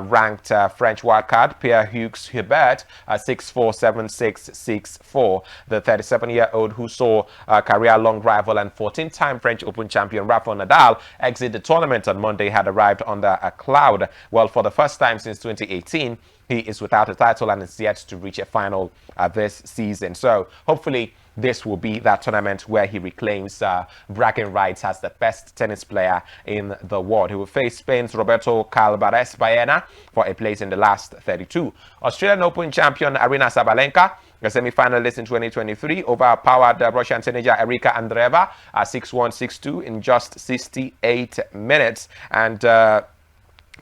ranked French wildcard Pierre-Hugues Herbert 6-4, 7-6, 6-4. The 37-year-old who saw career-long rival and 14-time French Open champion Rafael Nadal exit the tournament on Monday had arrived under a cloud. Well, for the first time since 2018, he is without a title and is yet to reach a final this season. So hopefully this will be that tournament where he reclaims bragging rights as the best tennis player in the world. He will face Spain's Roberto Calvares Baena for a place in the last 32. Australian Open champion Aryna Sabalenka, the semi-finalist in 2023, overpowered Russian teenager Erika Andreeva 6-1, 6-2 in just 68 minutes. And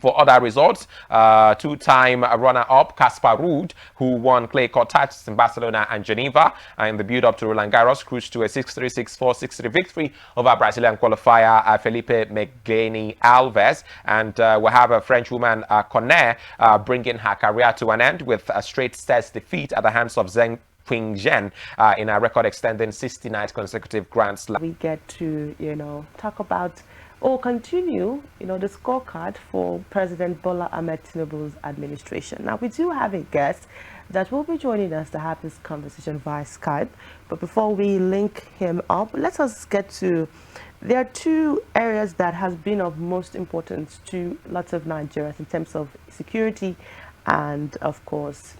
for other results, 2-time runner-up Casper Ruud, who won clay court touches in Barcelona and Geneva in the build-up to Roland Garros, cruised to a 6-3, 6-4, 6-3 victory over Brazilian qualifier Felipe Megheni Alves. And we have a French woman, Conner, bringing her career to an end with a straight sets defeat at the hands of Zheng Qingzhen in a record-extending 69th consecutive Grand Slam.
We get to, talk about or continue, the scorecard for President Bola Ahmed Tinubu's administration. Now, we do have a guest that will be joining us to have this conversation via Skype. But before we link him up, let us get to, there are 2 areas that has been of most importance to lots of Nigerians in terms of security and, of course,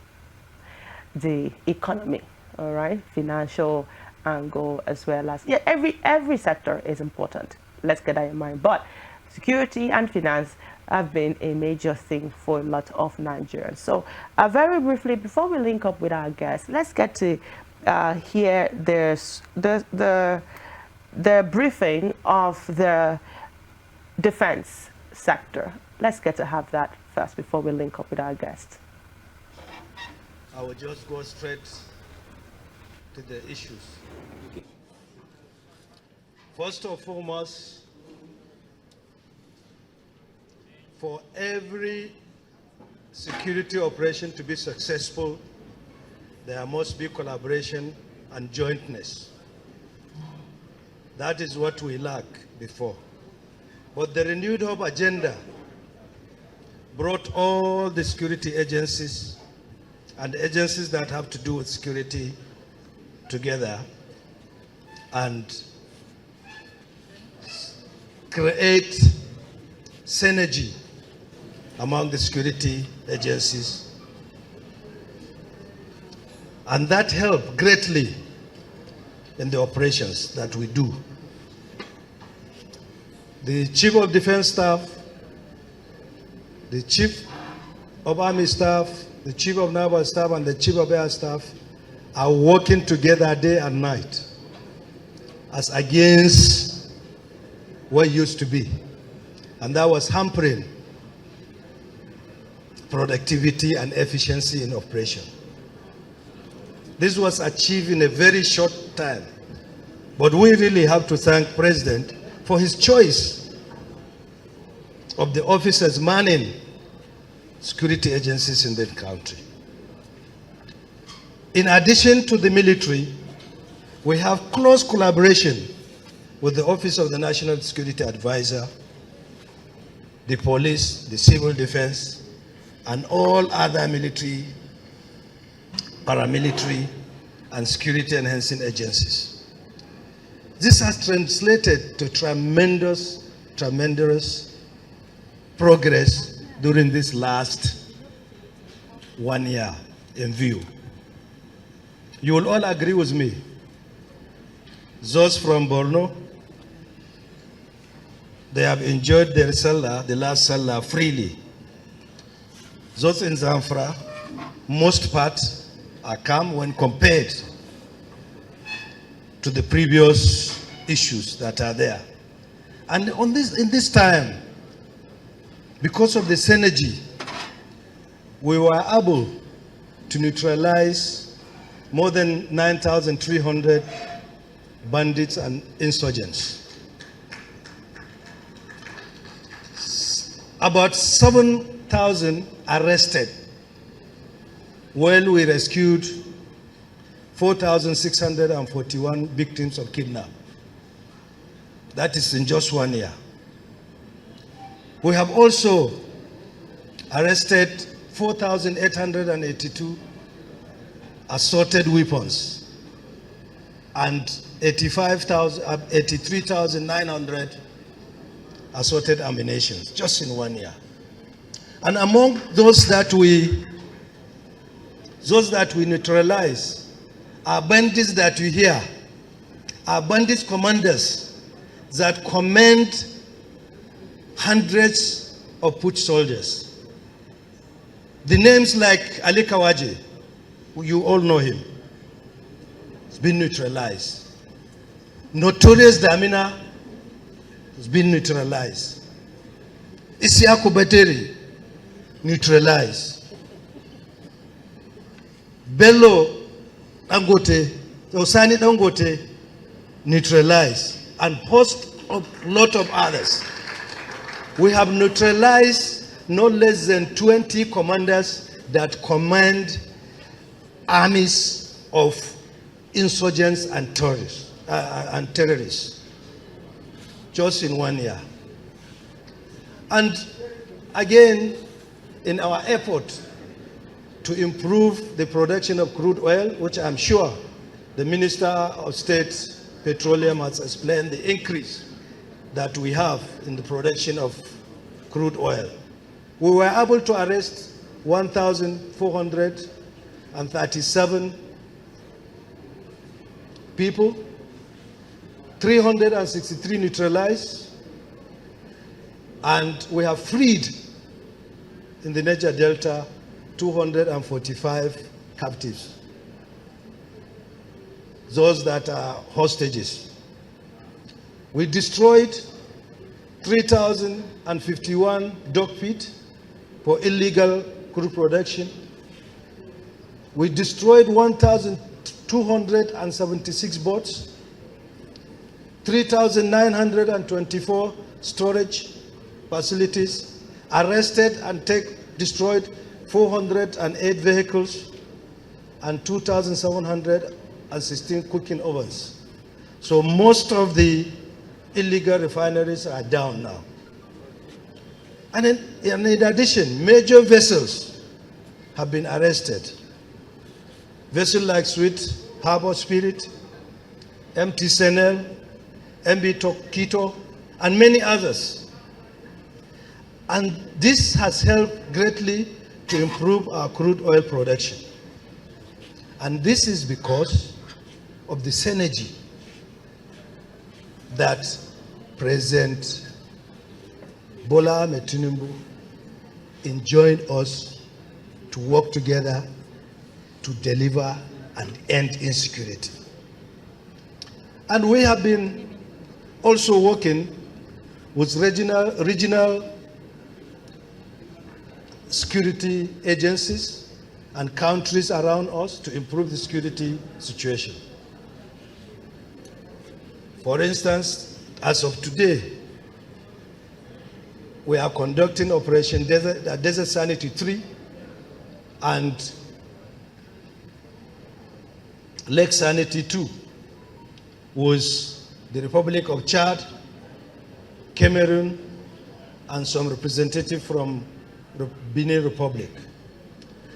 the economy, all right, financial angle as well as, every sector is important. Let's get that in mind. But security and finance, have been a major thing for a lot of Nigerians. So very briefly, before we link up with our guests, let's get to hear the briefing of the defense sector. Let's get to have that first before we link up with our guests.
I will just go straight to the issues. First and foremost, for every security operation to be successful, there must be collaboration and jointness. That is what we lack before. But the renewed hope agenda brought all the security agencies and agencies that have to do with security together and create synergy among the security agencies. And that helped greatly in the operations that we do. The Chief of Defense Staff, the Chief of Army Staff, the Chief of Naval Staff, and the Chief of Air Staff are working together day and night as against what used to be. And that was hampering productivity and efficiency in operation. This was achieved in a very short time. But we really have to thank President for his choice of the officers manning security agencies in the country. In addition to the military, we have close collaboration with the Office of the National Security Advisor, the police, the civil defense, and all other military, paramilitary, and security enhancing agencies. This has translated to tremendous progress during this last 1 year in view. You will all agree with me. Those from Borno, they have enjoyed their Salah, the last Salah, freely. Those in Zamfara, most part are calm when compared to the previous issues that are there. And in this time, because of the synergy, we were able to neutralize more than 9,300 bandits and insurgents. About 7,000 arrested, while we rescued 4,641 victims of kidnapping. That is in just 1 year. We have also arrested 4,882 assorted weapons and 83,900 assorted ammunition just in 1 year. And among those that we neutralize are bandits that you hear, are bandit commanders that command hundreds of foot soldiers. The names like Ali Kawaji, you all know him. It's been neutralized. Notorious Damina has been neutralized. Isiaku Bateri, neutralized. Bello Dangote, Osani Dangote, neutralized. And host of lot of others. We have neutralized no less than 20 commanders that command armies of insurgents and terrorists just in 1 year. And again, in our effort to improve the production of crude oil, which I'm sure the Minister of State Petroleum has explained the increase that we have in the production of crude oil. We were able to arrest 1,437 people, 363 neutralized, And we have freed in the Niger Delta 245 captives, those that are hostages. We destroyed 3,051 dog feet for illegal crude production. We destroyed 1,276 boats, 3,924 storage facilities, arrested and destroyed 408 vehicles, and 2,716 cooking ovens. So most of the illegal refineries are down now. And in addition, major vessels have been arrested. Vessels like Sweet Harbor Spirit, MT Senel, MB Tokito, and many others. And this has helped greatly to improve our crude oil production. And this is because of the synergy that President Bola Ahmed Tinubu enjoined us to work together to deliver and end insecurity. And we have been also working with regional security agencies and countries around us to improve the security situation. For instance, as of today, we are conducting Operation Desert Sanity 3 and Lake Sanity 2 with the Republic of Chad, Cameroon, and some representative from the Benin Republic.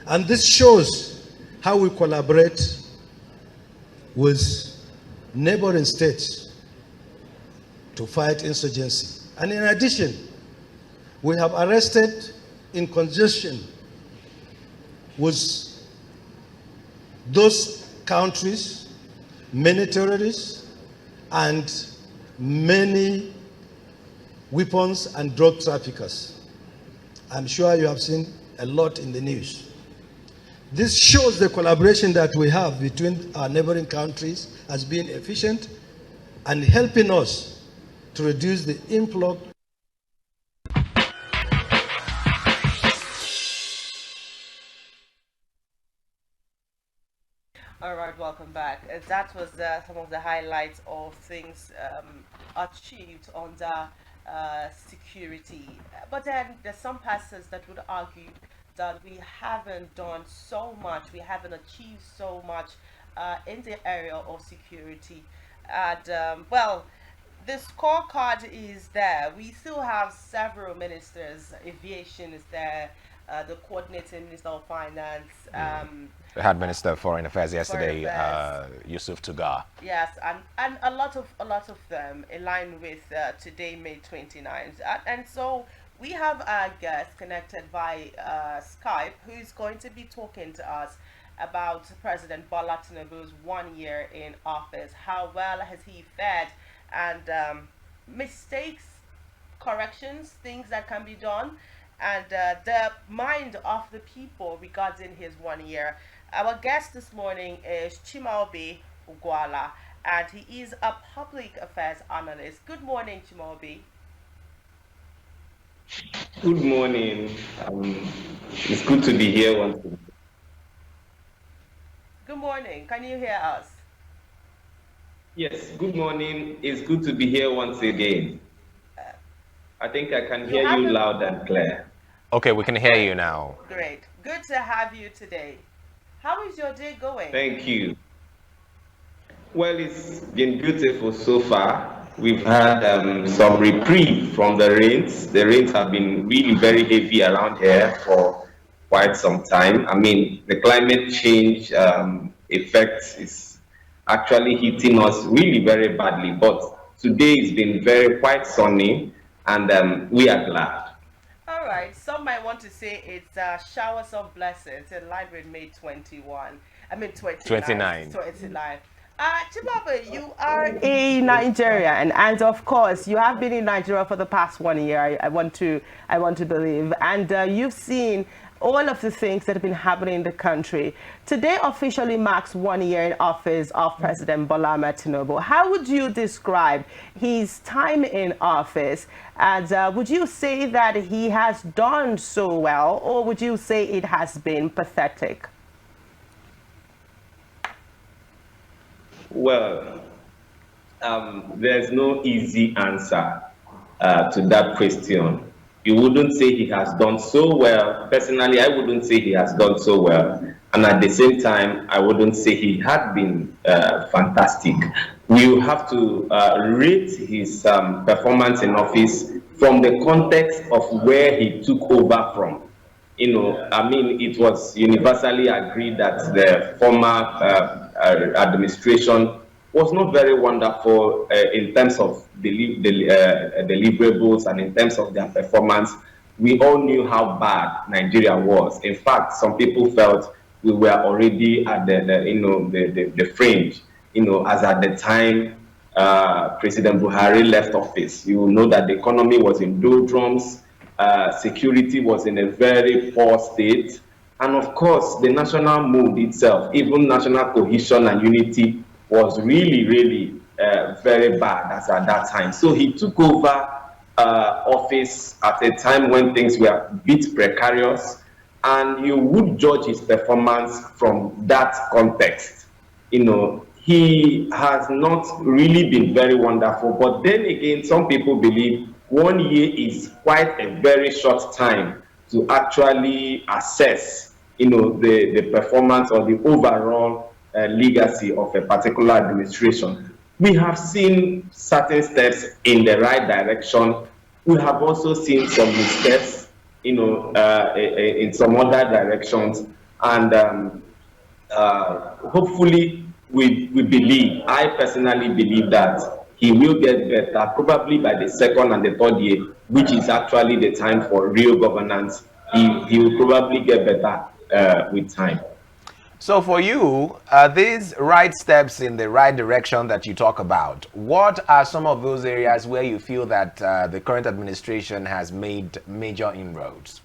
And this shows how we collaborate with neighboring states to fight insurgency. And in addition, we have arrested in conjunction with those countries many terrorists and many weapons and drug traffickers. I'm sure you have seen a lot in the news. This shows the collaboration that we have between our neighboring countries as being efficient and helping us to reduce the influx.
All right, welcome back. That was some of the highlights of things achieved under security. But then there's some persons that would argue that we haven't done so much, we haven't achieved so much in the area of security. And well, the scorecard is there. We still have several ministers. Aviation is there, the coordinating minister of finance.
We had Minister of Foreign Affairs yesterday, Yusuf Tugar.
Yes, and a lot of them align with today, May 29th. And so we have our guest connected by Skype who's going to be talking to us about President Bola Tinubu's 1 year in office. How well has he fared, and mistakes, corrections, things that can be done, and the mind of the people regarding his 1 year. Our guest this morning is Chimaobi Ugwuala, and he is a public affairs analyst. Good morning, Chimaobi.
Good morning. It's good to be here once again.
Good morning. Can you hear us?
Yes, good morning. It's good to be here once again. I think I can hear you loud and clear.
Okay, we can hear you now.
Great. Good to have you today. How is your day going?
Thank you. Well, it's been beautiful so far. We've had some reprieve from the rains. The rains have been really very heavy around here for quite some time. I mean, the climate change effect is actually hitting us really very badly. But today it's been quite sunny, and we are glad.
All right. Some might want to say it's showers of blessings in line with May 29.
29.
Chimabe, you are a Nigerian, and of course, you have been in Nigeria for the past 1 year. I want to believe, and you've seen all of the things that have been happening in the country. Today officially marks 1 year in office of President Bola Ahmed Tinubu. How would you describe his time in office? And would you say that he has done so well, or would you say it has been pathetic?
Well, there's no easy answer to that question. You wouldn't say he has done so well. Personally, I wouldn't say he has done so well. And at the same time, I wouldn't say he had been fantastic. We have to rate his performance in office from the context of where he took over from. You know, I mean, it was universally agreed that the former administration was not very wonderful in terms of deliverables and in terms of their performance. We all knew how bad Nigeria was. In fact, some people felt we were already at the fringe. You know, as at the time President Buhari left office, you will know that the economy was in doldrums. Security was in a very poor state, and of course the national mood itself, even national cohesion and unity, was really very bad as at that time. So he took over office at a time when things were a bit precarious, and you would judge his performance from that context. You know, he has not really been very wonderful, but then again, some people believe 1 year is quite a very short time to actually assess, you know, the performance or the overall legacy of a particular administration. We have seen certain steps in the right direction. We have also seen some missteps, you know, in some other directions, and hopefully we believe, I personally believe that he will get better, probably by the second and the third year, which is actually the time for real governance. He will probably get better with time.
So for you, these right steps in the right direction that you talk about, what are some of those areas where you feel that the current administration has made major inroads?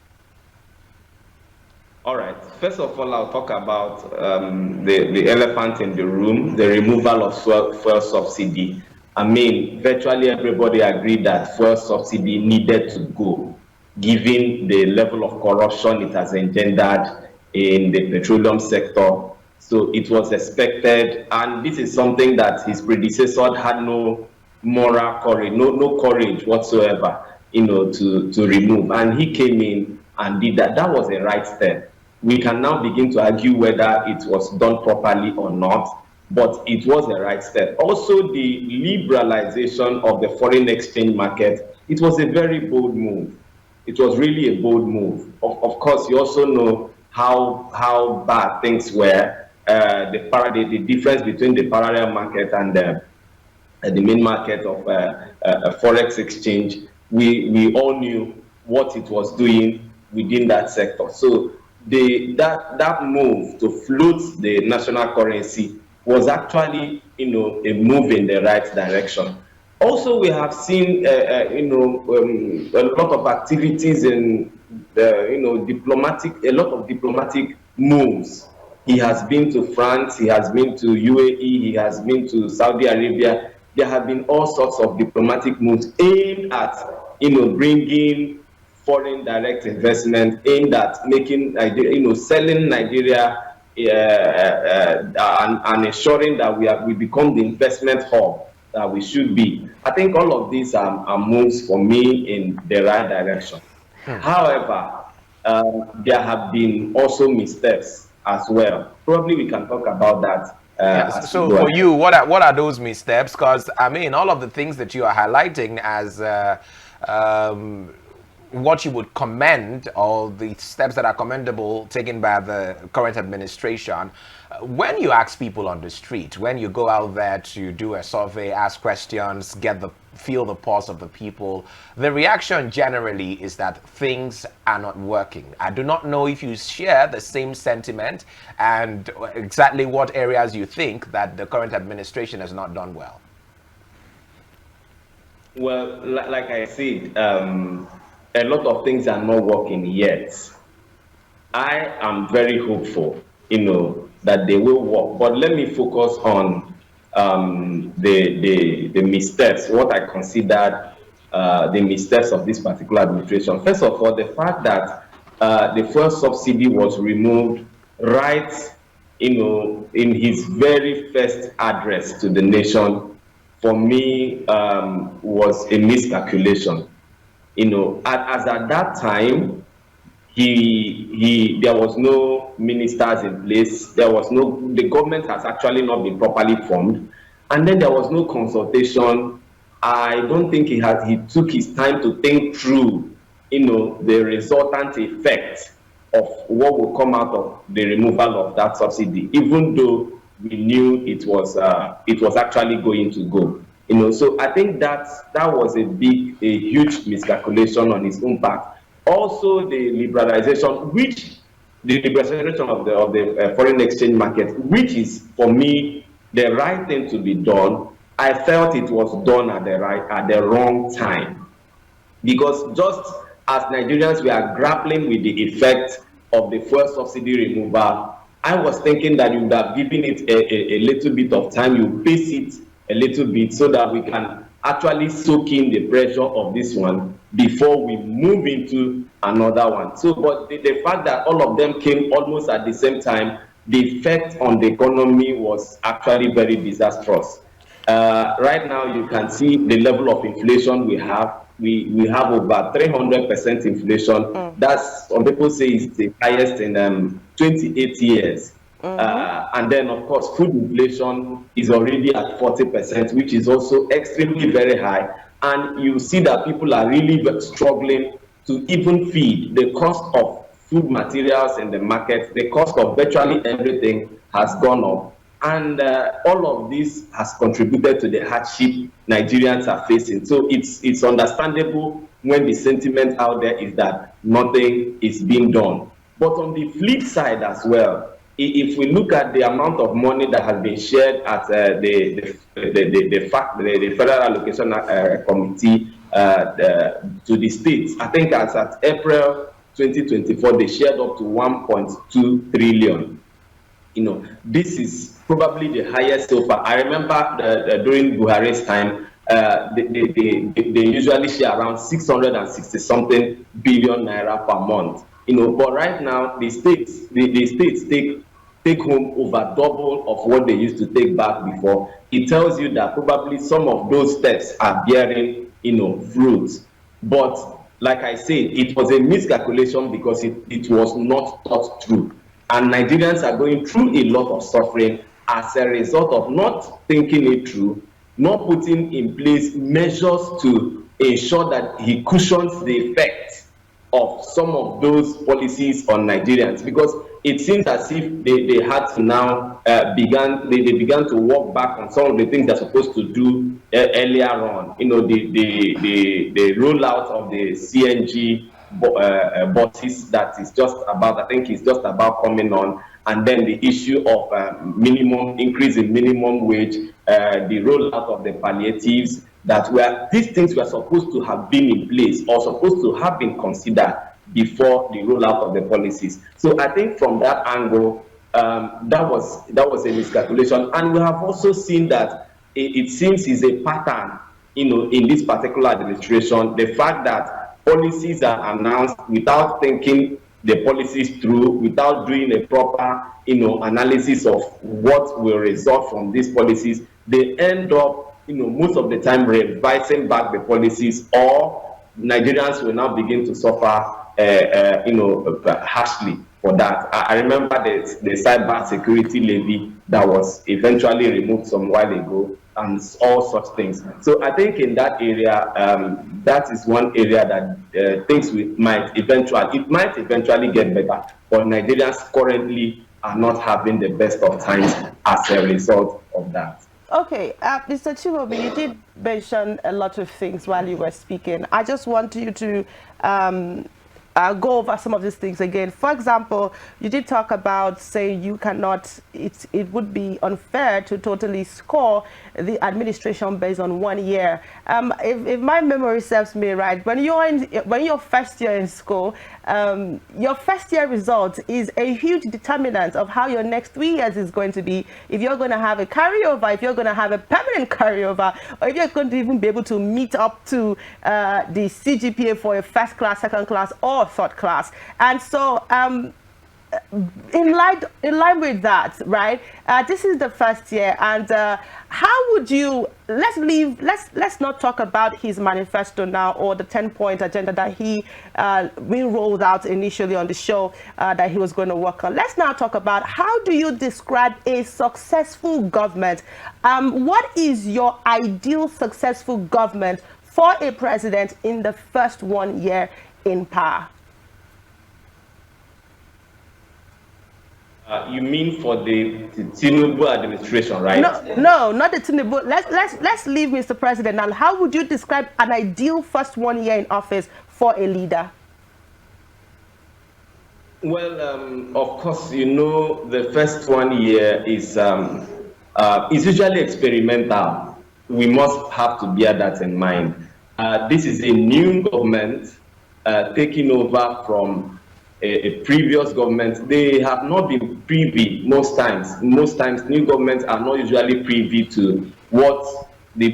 All right. First of all, I'll talk about the elephant in the room, the removal of fuel subsidy. I mean, virtually everybody agreed that fuel subsidy needed to go, given the level of corruption it has engendered in the petroleum sector. So it was expected, and this is something that his predecessor had no moral courage, no courage whatsoever, you know, to remove. And he came in and did that. That was a right step. We can now begin to argue whether it was done properly or not, but it was a right step. Also, the liberalization of the foreign exchange market, it was a very bold move. It was really a bold move. Of course, you also know how bad things were. The difference between the parallel market and the main market of forex exchange, we all knew what it was doing within that sector. So that move to float the national currency was actually, you know, a move in the right direction. Also, we have seen, you know, a lot of activities in, you know, a lot of diplomatic moves. He has been to France, he has been to UAE, he has been to Saudi Arabia. There have been all sorts of diplomatic moves aimed at, you know, bringing foreign direct investment, aimed at making Nigeria, you know, selling Nigeria and ensuring that we become the investment hub that we should be. I think all of these are moves for me in the right direction. However, there have been also missteps as well. Probably we can talk about that.
So for you, what are those missteps? Because I mean, all of the things that you are highlighting as what you would commend, or the steps that are commendable taken by the current administration. When you ask people on the street, when you go out there to do a survey, ask questions, feel the pulse of the people, the reaction generally is that things are not working. I do not know if you share the same sentiment and exactly what areas you think that the current administration has not done well.
Well, like I said, a lot of things are not working yet. I am very hopeful, that they will work. But let me focus on the missteps, what I considered the missteps of this particular administration. First of all, the fact that the fuel subsidy was removed right, in his very first address to the nation, for me, was a miscalculation. As at that time, there was no ministers in place. The government has actually not been properly formed, and then there was no consultation. I don't think he took his time to think through, the resultant effect of what will come out of the removal of that subsidy, even though we knew it was actually going to go. So I think that was a huge miscalculation on its own part. Also, the liberalization of the foreign exchange market, which is for me the right thing to be done, I felt it was done at the wrong time, because just as Nigerians were grappling with the effect of the fuel subsidy removal, I was thinking that you would have given it a little bit of time, you pace it a little bit so that we can actually soak in the pressure of this one before we move into another one. So, but the fact that all of them came almost at the same time, the effect on the economy was actually very disastrous. Right now, you can see the level of inflation we have. We have over 300% inflation. That's, some people say, is the highest in 28 years. And then, of course, food inflation is already at 40%, which is also extremely very high. And you see that people are really struggling to even feed. The cost of food materials in the market, the cost of virtually everything has gone up. And all of this has contributed to the hardship Nigerians are facing. So it's understandable when the sentiment out there is that nothing is being done. But on the flip side as well, if we look at the amount of money that has been shared at the Federal Allocation Committee to the states, I think as at April 2024, they shared up to 1.2 trillion. This is probably the highest so far. I remember during Buhari's time, they usually share around 660-something billion naira per month. But right now the states take home over double of what they used to take back before. It tells you that probably some of those steps are bearing, fruits. But like I said, it was a miscalculation because it was not thought through. And Nigerians are going through a lot of suffering as a result of not thinking it through, not putting in place measures to ensure that he cushions the effects of some of those policies on Nigerians, because it seems as if they had to now began to walk back on some of the things they're supposed to do earlier on. The rollout of the CNG buses that is just about, I think it's just about coming on, and then the issue of increase in minimum wage, the rollout of the palliatives, these things were supposed to have been in place or supposed to have been considered before the rollout of the policies. So I think from that angle, that was a miscalculation. And we have also seen that it seems is a pattern, in this particular administration, the fact that policies are announced without thinking the policies through, without doing a proper, analysis of what will result from these policies. They end up, most of the time revising back the policies, or Nigerians will now begin to suffer, harshly. for that. I remember the cyber security levy that was eventually removed some while ago, and all such things. So I think in that area, that is one area that things might eventually get better, but Nigerians currently are not having the best of times as a result of that.
Okay, Mr. Chimaobi, you did mention a lot of things while you were speaking. I just want you to go over some of these things again. For example, you did talk about saying you cannot, it would be unfair to totally score the administration based on 1 year. If my memory serves me right, when you're first year in school, your first year result is a huge determinant of how your next 3 years is going to be. If you're going to have a carryover, if you're going to have a permanent carryover, or if you're going to even be able to meet up to the CGPA for a first class, second class, or third class. And so in line with that, right, this is the first year, and how would you, let's not talk about his manifesto now, or the 10-point agenda that he rolled out initially on the show that he was going to work on. Let's now talk about, how do you describe a successful government? What is your ideal successful government for a president in the first 1 year in power?
You mean for the Tinubu administration, right?
No, not the Tinubu. Let's leave Mr. President. And how would you describe an ideal first 1 year in office for a leader?
Well, of course, you know, the first 1 year is usually experimental. We must have to bear that in mind. This is a new government taking over from a previous government. They have not been privy most times. Most times, new governments are not usually privy to what the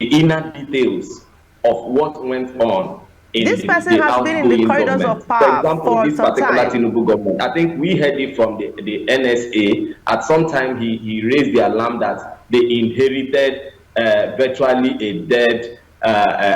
inner details of what went on.
This person has been in the corridors of power.
For example, this particular Tinubu government, I think we heard it from the NSA. At some time, he raised the alarm that they inherited virtually a dead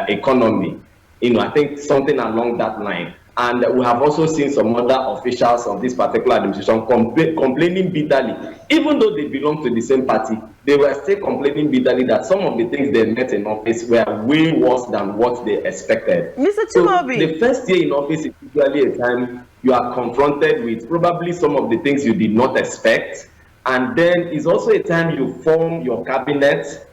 economy. You know, I think something along that line. And we have also seen some other officials of this particular administration complaining bitterly. Even though they belong to the same party, they were still complaining bitterly that some of the things they met in office were way worse than what they expected.
Mr. Chimaobi.
So the first year in office is usually a time you are confronted with probably some of the things you did not expect. And then it's also a time you form your cabinet.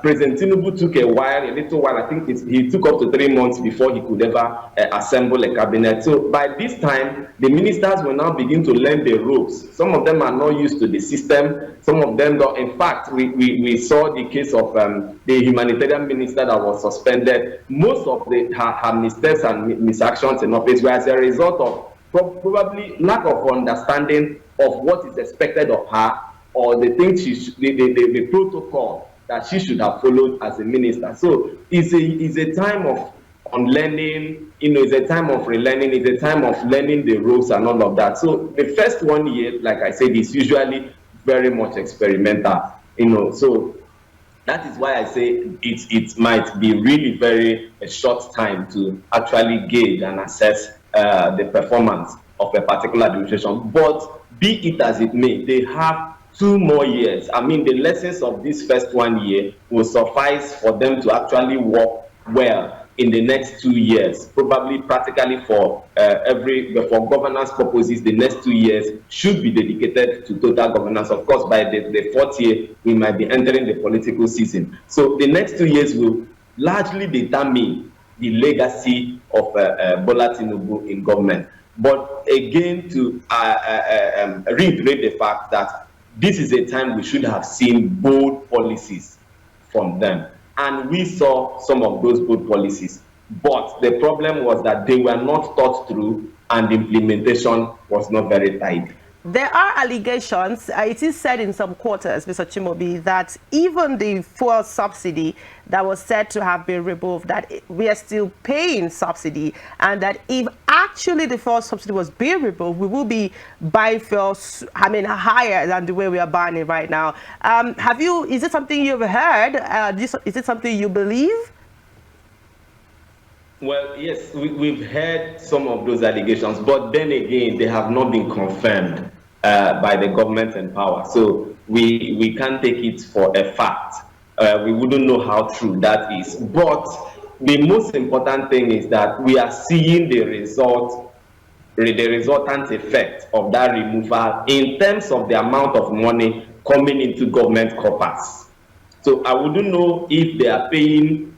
President Tinubu took a little while. I think he took up to 3 months before he could ever assemble a cabinet. So by this time, the ministers will now begin to learn the ropes. Some of them are not used to the system. Some of them don't. In fact, we saw the case of the humanitarian minister that was suspended. Most of her mistakes and misactions in office were as a result of probably lack of understanding of what is expected of her, or the things the protocol that she should have followed as a minister. So it's a time of unlearning, you know, it's a time of relearning, it's a time of learning the ropes and all of that. So the first 1 year, like I said, is usually very much experimental, you know. So that is why I say it might be really very a short time to actually gauge and assess the performance of a particular administration. But be it as it may, they have 2 more years. I mean, the lessons of this first 1 year will suffice for them to actually work well in the next 2 years. Probably practically for governance purposes, the next 2 years should be dedicated to total governance. Of course, by the 4th year, we might be entering the political season. So the next 2 years will largely determine the legacy of Bola Tinubu in government. But again, to reiterate the fact that this is a time we should have seen bold policies from them. And we saw some of those bold policies. But the problem was that they were not thought through, and the implementation was not very tight.
There are allegations, it is said in some quarters, Mr. Chimaobi, that even the fuel subsidy that was said to have been removed, that we are still paying subsidy, and that if actually the fuel subsidy was being removed, we will be buying fuel, higher than the way we are buying it right now. Is it something you've heard? Is it something you believe?
Well, yes, we've heard some of those allegations, but then again, they have not been confirmed by the government in power. So we can't take it for a fact. We wouldn't know how true that is. But the most important thing is that we are seeing the resultant effect of that removal in terms of the amount of money coming into government coffers. So I wouldn't know if they are paying,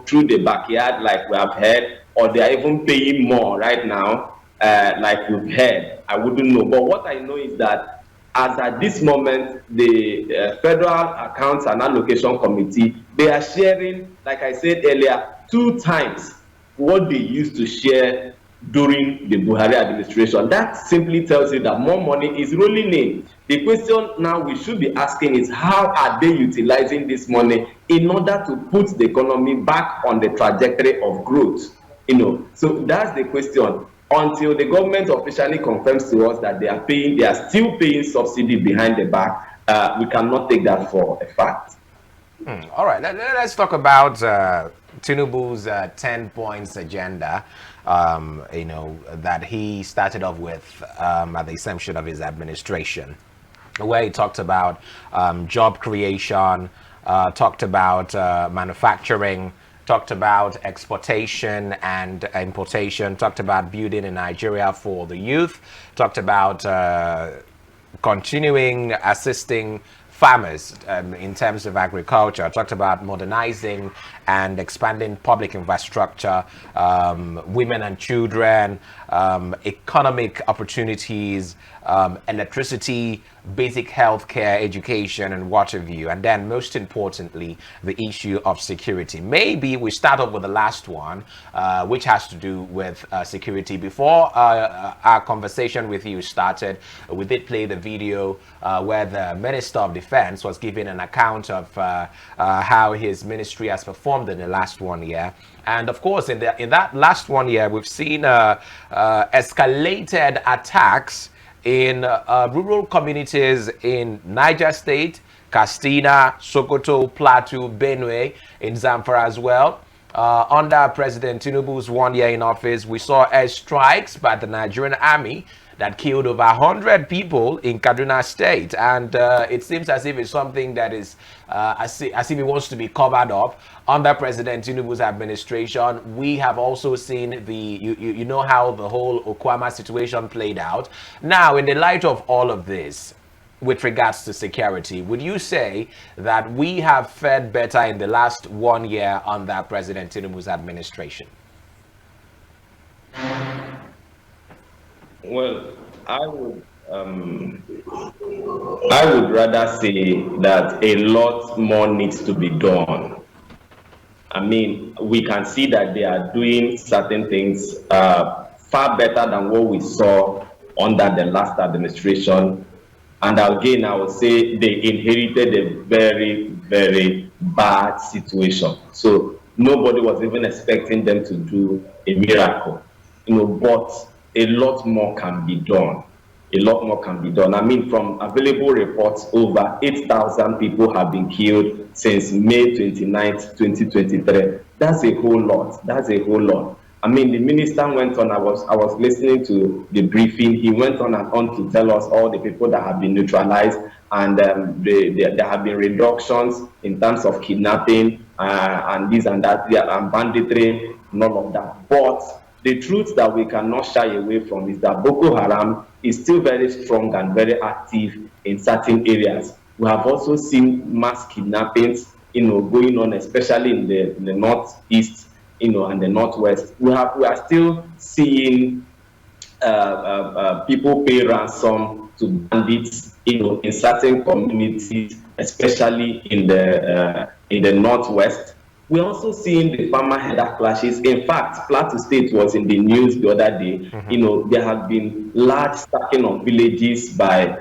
through the backyard like we have heard, or they are even paying more right now, like we've heard. I wouldn't know. But what I know is that as at this moment, the Federal Accounts and Allocation Committee, they are sharing, like I said earlier, 2 times what they used to share during the Buhari administration. That simply tells you that more money is rolling in. The question now we should be asking is, how are they utilizing this money in order to put the economy back on the trajectory of growth? So that's the question. Until the government officially confirms to us that they are still paying subsidy behind the back, we cannot take that for a fact.
All right, let's talk about Tinubu's 10 points agenda, that he started off with at the inception of his administration, where he talked about job creation, talked about manufacturing, talked about exportation and importation, talked about building in Nigeria for the youth, talked about continuing assisting farmers in terms of agriculture, talked about modernizing and expanding public infrastructure, women and children, economic opportunities, electricity, basic healthcare, education, and what have you. And then most importantly, the issue of security. Maybe we start off with the last one, which has to do with security. Before our conversation with you started, we did play the video where the Minister of Defense was giving an account of how his ministry has performed in the last 1 year. And of course, in that last 1 year, we've seen escalated attacks in rural communities in Niger State, Katsina, Sokoto, Plateau, Benue, in Zamfara as well. Under President Tinubu's 1 year in office, we saw airstrikes by the Nigerian army that killed over 100 people in Kaduna State. And it seems as if it's something that is, as if it wants to be covered up. Under President Tinubu's administration, we have also seen you know how the whole Okwama situation played out. Now, in the light of all of this, with regards to security, would you say that we have fared better in the last 1 year under President Tinubu's administration?
Well, I would rather say that a lot more needs to be done. I mean, we can see that they are doing certain things far better than what we saw under the last administration. And again, I would say they inherited a very, very bad situation. So nobody was even expecting them to do a miracle, but a lot more can be done. A lot more can be done. I mean, from available reports, over 8,000 people have been killed since May 29th, 2023. That's a whole lot. That's a whole lot. I mean, the minister went on, I was listening to the briefing. He went on and on to tell us all the people that have been neutralized, and there have been reductions in terms of kidnapping and this and that, and banditry, none of that. But the truth that we cannot shy away from is that Boko Haram is still very strong and very active in certain areas. We have also seen mass kidnappings, going on, especially in the northeast, and the northwest. We are still seeing people pay ransom to bandits, in certain communities, especially in the northwest. We're also seeing the farmer-header clashes. In fact, Plateau State was in the news the other day. There have been large stacking of villages by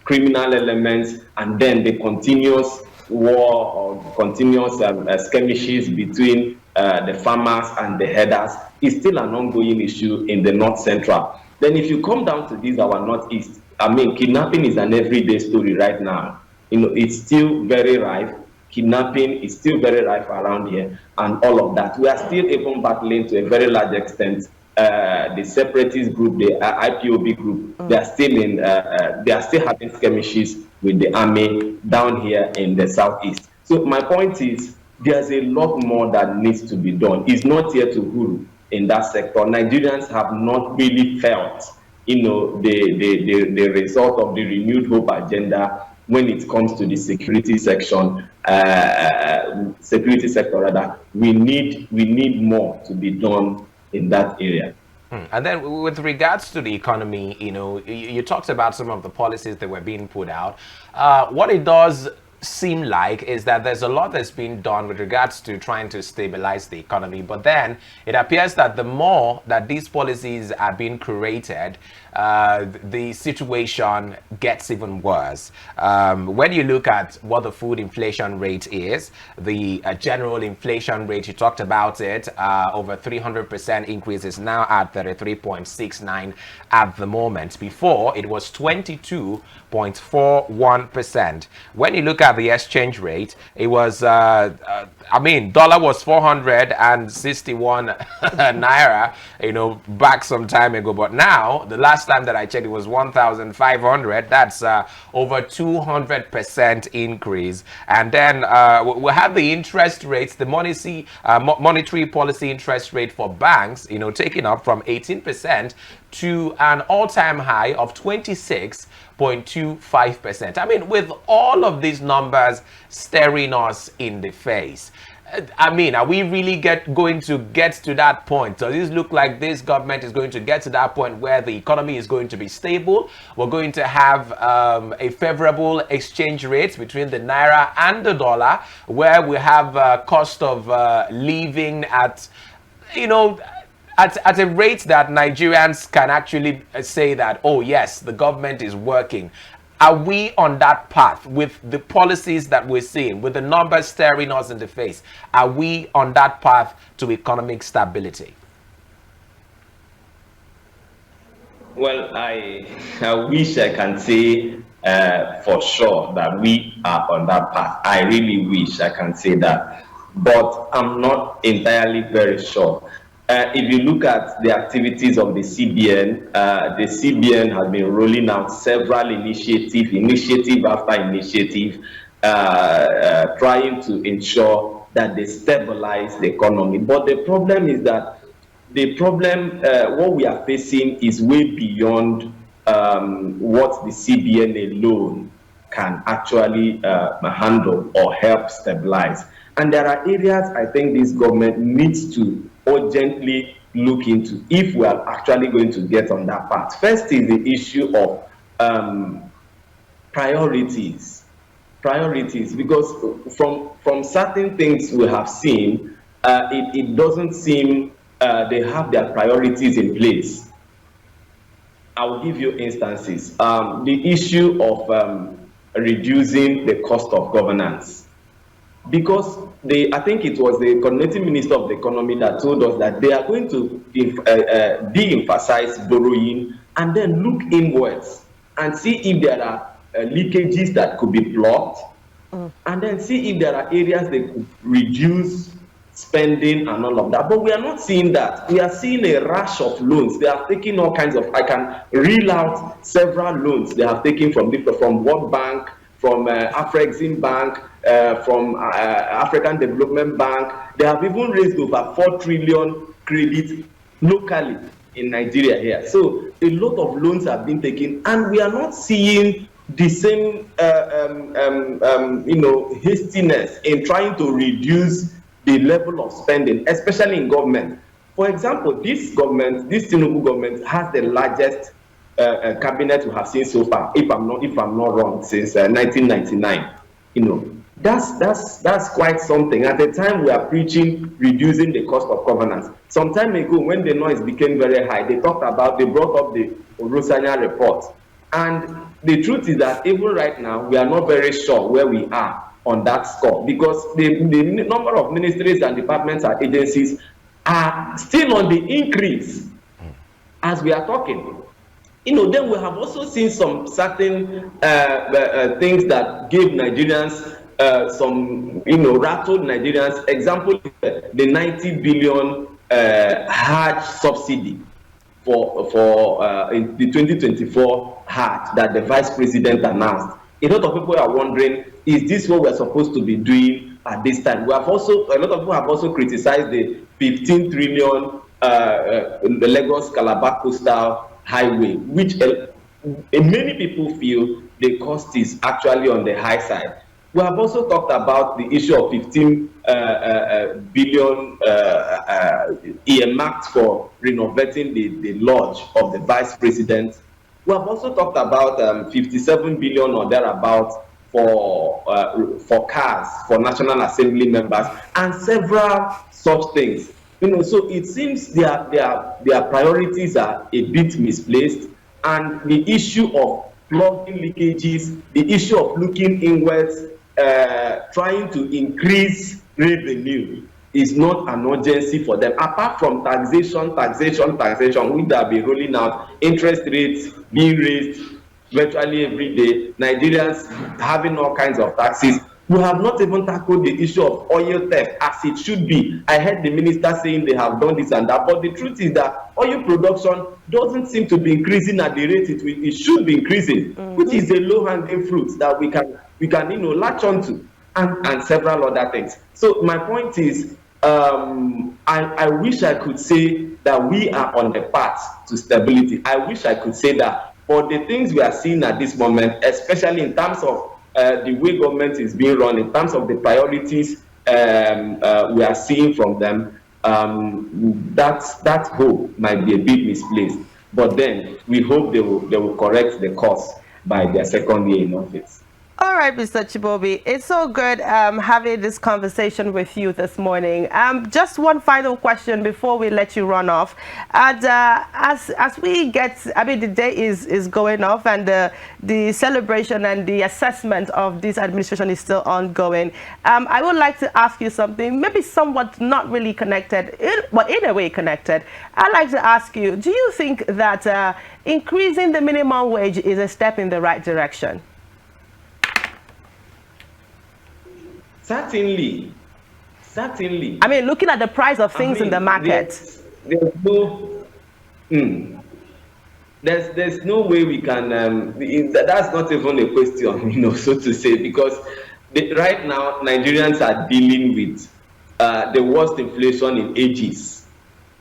criminal elements, and then the continuous war or continuous skirmishes between the farmers and the headers is still an ongoing issue in the north central. Then if you come down to this, our northeast, I mean, kidnapping is an everyday story right now. It's still very rife. kidnapping is still very rife around here, and all of that. We are still even battling to a very large extent. The separatist group, the IPOB group, they are still having skirmishes with the army down here in the southeast. So my point is, there's a lot more that needs to be done. It's not yet to huru in that sector. Nigerians have not really felt, the result of the renewed hope agenda when it comes to the security sector rather. We need more to be done in that area.
And then with regards to the economy, you talked about some of the policies that were being put out. What it does seem like is that there's a lot that's been done with regards to trying to stabilize the economy, but then it appears that the more that these policies are being created, the situation gets even worse. When you look at what the food inflation rate is, the general inflation rate, you talked about it, over 300% increase is now at 33.69 at the moment. Before, it was 22.41%. When you look at the exchange rate, it was, dollar was 461 naira, back some time ago. But now, the last time that I checked, it was 1,500. That's over 200% increase. And then we have the interest rates, the monetary policy interest rate for banks, taking up from 18% to an all-time high of 26.25%. With all of these numbers staring us in the face, are we really going to get to that point? Does this look like this government is going to get to that point where the economy is going to be stable? We're going to have a favorable exchange rate between the naira and the dollar, where we have a cost of living at, at a rate that Nigerians can actually say that, oh yes, the government is working. Are we on that path with the policies that we're seeing, with the numbers staring us in the face? Are we on that path to economic stability?
Well, I wish I can say for sure that we are on that path. I really wish I can say that, but I'm not entirely very sure. If you look at the activities of the CBN has been rolling out several initiative after initiative, trying to ensure that they stabilize the economy. But the problem is that what we are facing is way beyond what the CBN alone can actually handle or help stabilize. And there are areas I think this government needs to urgently look into if we are actually going to get on that path. First is the issue of priorities, because from certain things we have seen, it doesn't seem they have their priorities in place. I will give you instances. The issue of reducing the cost of governance. Because I think it was the coordinating minister of the economy that told us that they are going to de-emphasize borrowing and then look inwards and see if there are leakages that could be blocked, and then see if there are areas they could reduce spending and all of that. But we are not seeing that. We are seeing a rush of loans. They are taking all kinds of, I can reel out several loans they have taken from World Bank, from Afrexim Bank, from African Development Bank. They have even raised over 4 trillion credit locally in Nigeria here. So a lot of loans have been taken, and we are not seeing the same hastiness in trying to reduce the level of spending, especially in government. For example, this Tinubu government has the largest cabinet we have seen so far, if I'm not wrong, since 1999. That's quite something. At the time we are preaching reducing the cost of governance. Some time ago, when the noise became very high, they brought up the Orosanya report. And the truth is that even right now, we are not very sure where we are on that score, because the number of ministries and departments and agencies are still on the increase as we are talking. Then we have also seen some certain things that gave Nigerians some, rattled Nigerians. Example, the 90 billion Hajj subsidy for in the 2024 Hajj that the Vice President announced. A lot of people are wondering, is this what we're supposed to be doing at this time? A lot of people have also criticized the 15 trillion the Lagos Calabar Coastal Highway, which many people feel the cost is actually on the high side. We have also talked about the issue of 15 billion earmarked for renovating the lodge of the Vice President. We have also talked about 57 billion or thereabouts for cars for National Assembly members and several such things. So it seems their priorities are a bit misplaced, and the issue of plugging leakages, the issue of looking inwards, trying to increase revenue is not an urgency for them. Apart from taxation, which they have been rolling out, interest rates being raised virtually every day, Nigerians having all kinds of taxes. We have not even tackled the issue of oil theft as it should be. I heard the minister saying they have done this and that, but the truth is that oil production doesn't seem to be increasing at the rate it should be increasing, which is a low-hanging fruit that we can latch onto, and several other things. So my point is, I wish I could say that we are on the path to stability. I wish I could say that for the things we are seeing at this moment, especially in terms of the way government is being run, in terms of the priorities we are seeing from them, that hope might be a bit misplaced. But then we hope they will correct the course by their second year in office.
All right, Mr. Chibobi, it's so good having this conversation with you this morning. Just one final question before we let you run off. And as we get, the day is going off, and the celebration and the assessment of this administration is still ongoing. I would like to ask you something, maybe somewhat not really connected, but in a way connected. I'd like to ask you, do you think that increasing the minimum wage is a step in the right direction?
Certainly.
Looking at the price of things in the market.
There's no way we can, that's not even a question, so to say, because right now Nigerians are dealing with the worst inflation in ages.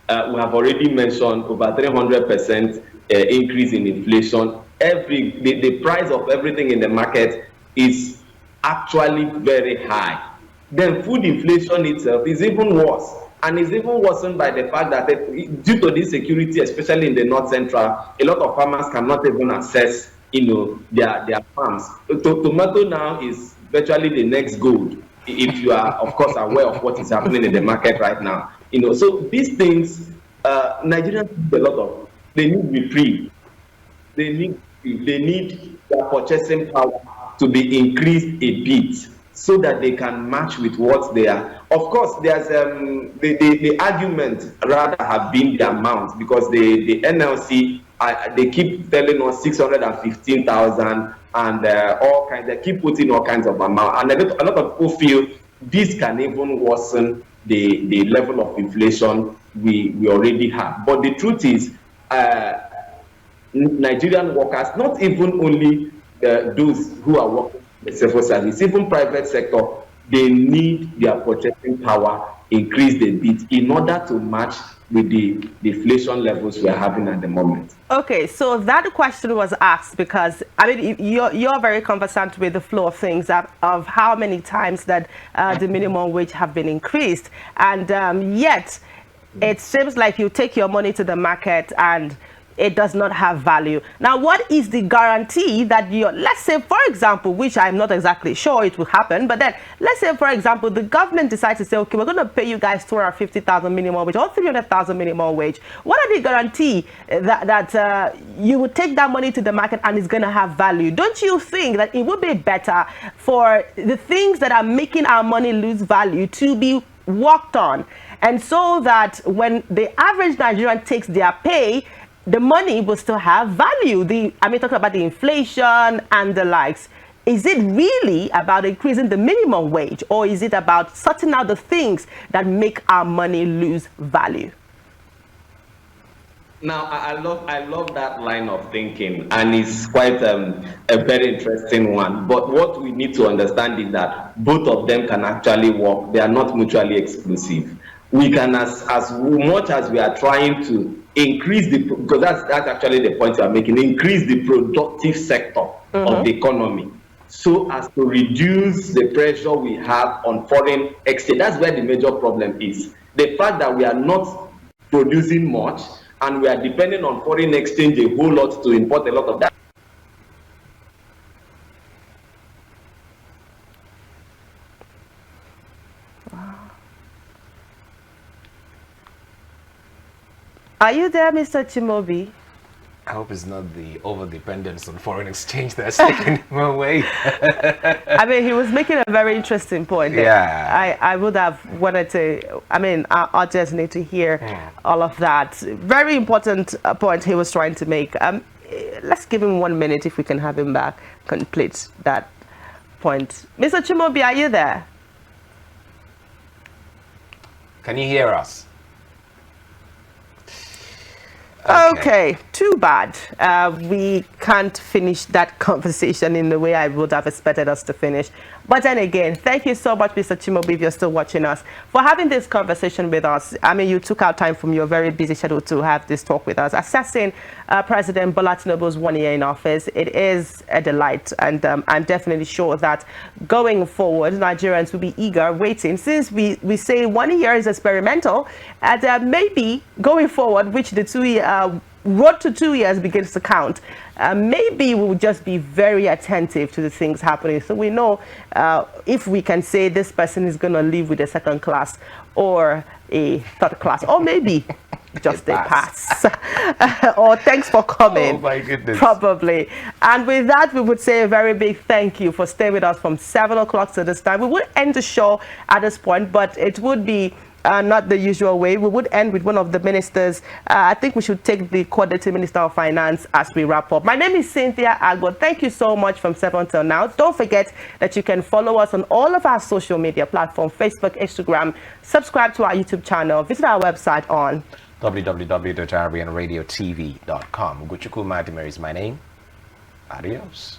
We have already mentioned over 300% increase in inflation. The price of everything in the market is actually very high. Then food inflation itself is even worse, and is even worsened by the fact that due to this security, especially in the North Central, a lot of farmers cannot even access their farms. Tomato now is virtually the next gold, if you are of course aware of what is happening in the market right now. So these things Nigerians need a lot of. They need reprieve. They need their purchasing power to be increased a bit, so that they can match with what they are. Of course, there's the argument rather have been the amount, because the NLC they keep telling us 615,000 and all kinds. They keep putting all kinds of amount, and a lot of people feel this can even worsen the level of inflation we already have. But the truth is, Nigerian workers, not even only those who are working in the civil service, even private sector, they need their purchasing power increased a bit in order to match with the inflation levels we are having at the moment.
Okay, so that question was asked because you're very conversant with the flow of things, of how many times that the minimum wage have been increased, and yet it seems like you take your money to the market and it does not have value. Now, what is the guarantee that let's say, for example, which I'm not exactly sure it will happen, but then let's say, for example, the government decides to say, okay, we're going to pay you guys 250,000 minimum wage or 300,000 minimum wage. What are the guarantee that you would take that money to the market and it's going to have value? Don't you think that it would be better for the things that are making our money lose value to be worked on, and so that when the average Nigerian takes their pay, the money will still have value? Talking about the inflation and the likes. is it really about increasing the minimum wage, or is it about sorting out the things that make our money lose value?
Now, I love that line of thinking, and it's quite a very interesting one. But what we need to understand is that both of them can actually work. They are not mutually exclusive. We can, as much as we are trying to increase because that's actually the point we are making, increase the productive sector of the economy, so as to reduce the pressure we have on foreign exchange. That's where the major problem is. The fact that we are not producing much, and we are depending on foreign exchange a whole lot to import a lot of that.
Are you there, Mr. Chimaobi?
I hope it's not the over-dependence on foreign exchange that's taking him away.
I mean, he was making a very interesting point.
Yeah.
I would have wanted to, I mean, our audience need to hear all of that. Very important point he was trying to make. Let's give him 1 minute if we can have him back, complete that point. Mr. Chimaobi, are you there?
Can you hear us?
Okay, too bad. We can't finish that conversation in the way I would have expected us to finish. But then again, thank you so much, Mr. Chimaobi, if you're still watching us, for having this conversation with us. I mean, you took out time from your very busy schedule to have this talk with us. Assessing President Bola Tinubu's 1 year in office, it is a delight. And I'm definitely sure that going forward, Nigerians will be eager, waiting, since we say 1 year is experimental, and maybe going forward, which the 2 year road to 2 years begins to count, maybe we will just be very attentive to the things happening, so we know if we can say this person is going to leave with a second class or a third class, or maybe just a pass. Or thanks for coming.
Oh my goodness.
Probably. And with that, we would say a very big thank you for staying with us from 7 o'clock to this time. We would end the show at this point, but it would be not the usual way. We would end with one of the ministers. I think we should take the Coordinating Minister of Finance as we wrap up. My name is Cynthia Agbo. Thank you so much from 7 till now. Don't forget that you can follow us on all of our social media platforms, Facebook, Instagram. Subscribe to our YouTube channel. Visit our website on
www.RBNRadiotv.com. Ugochukwu Madimere is my name. Adios.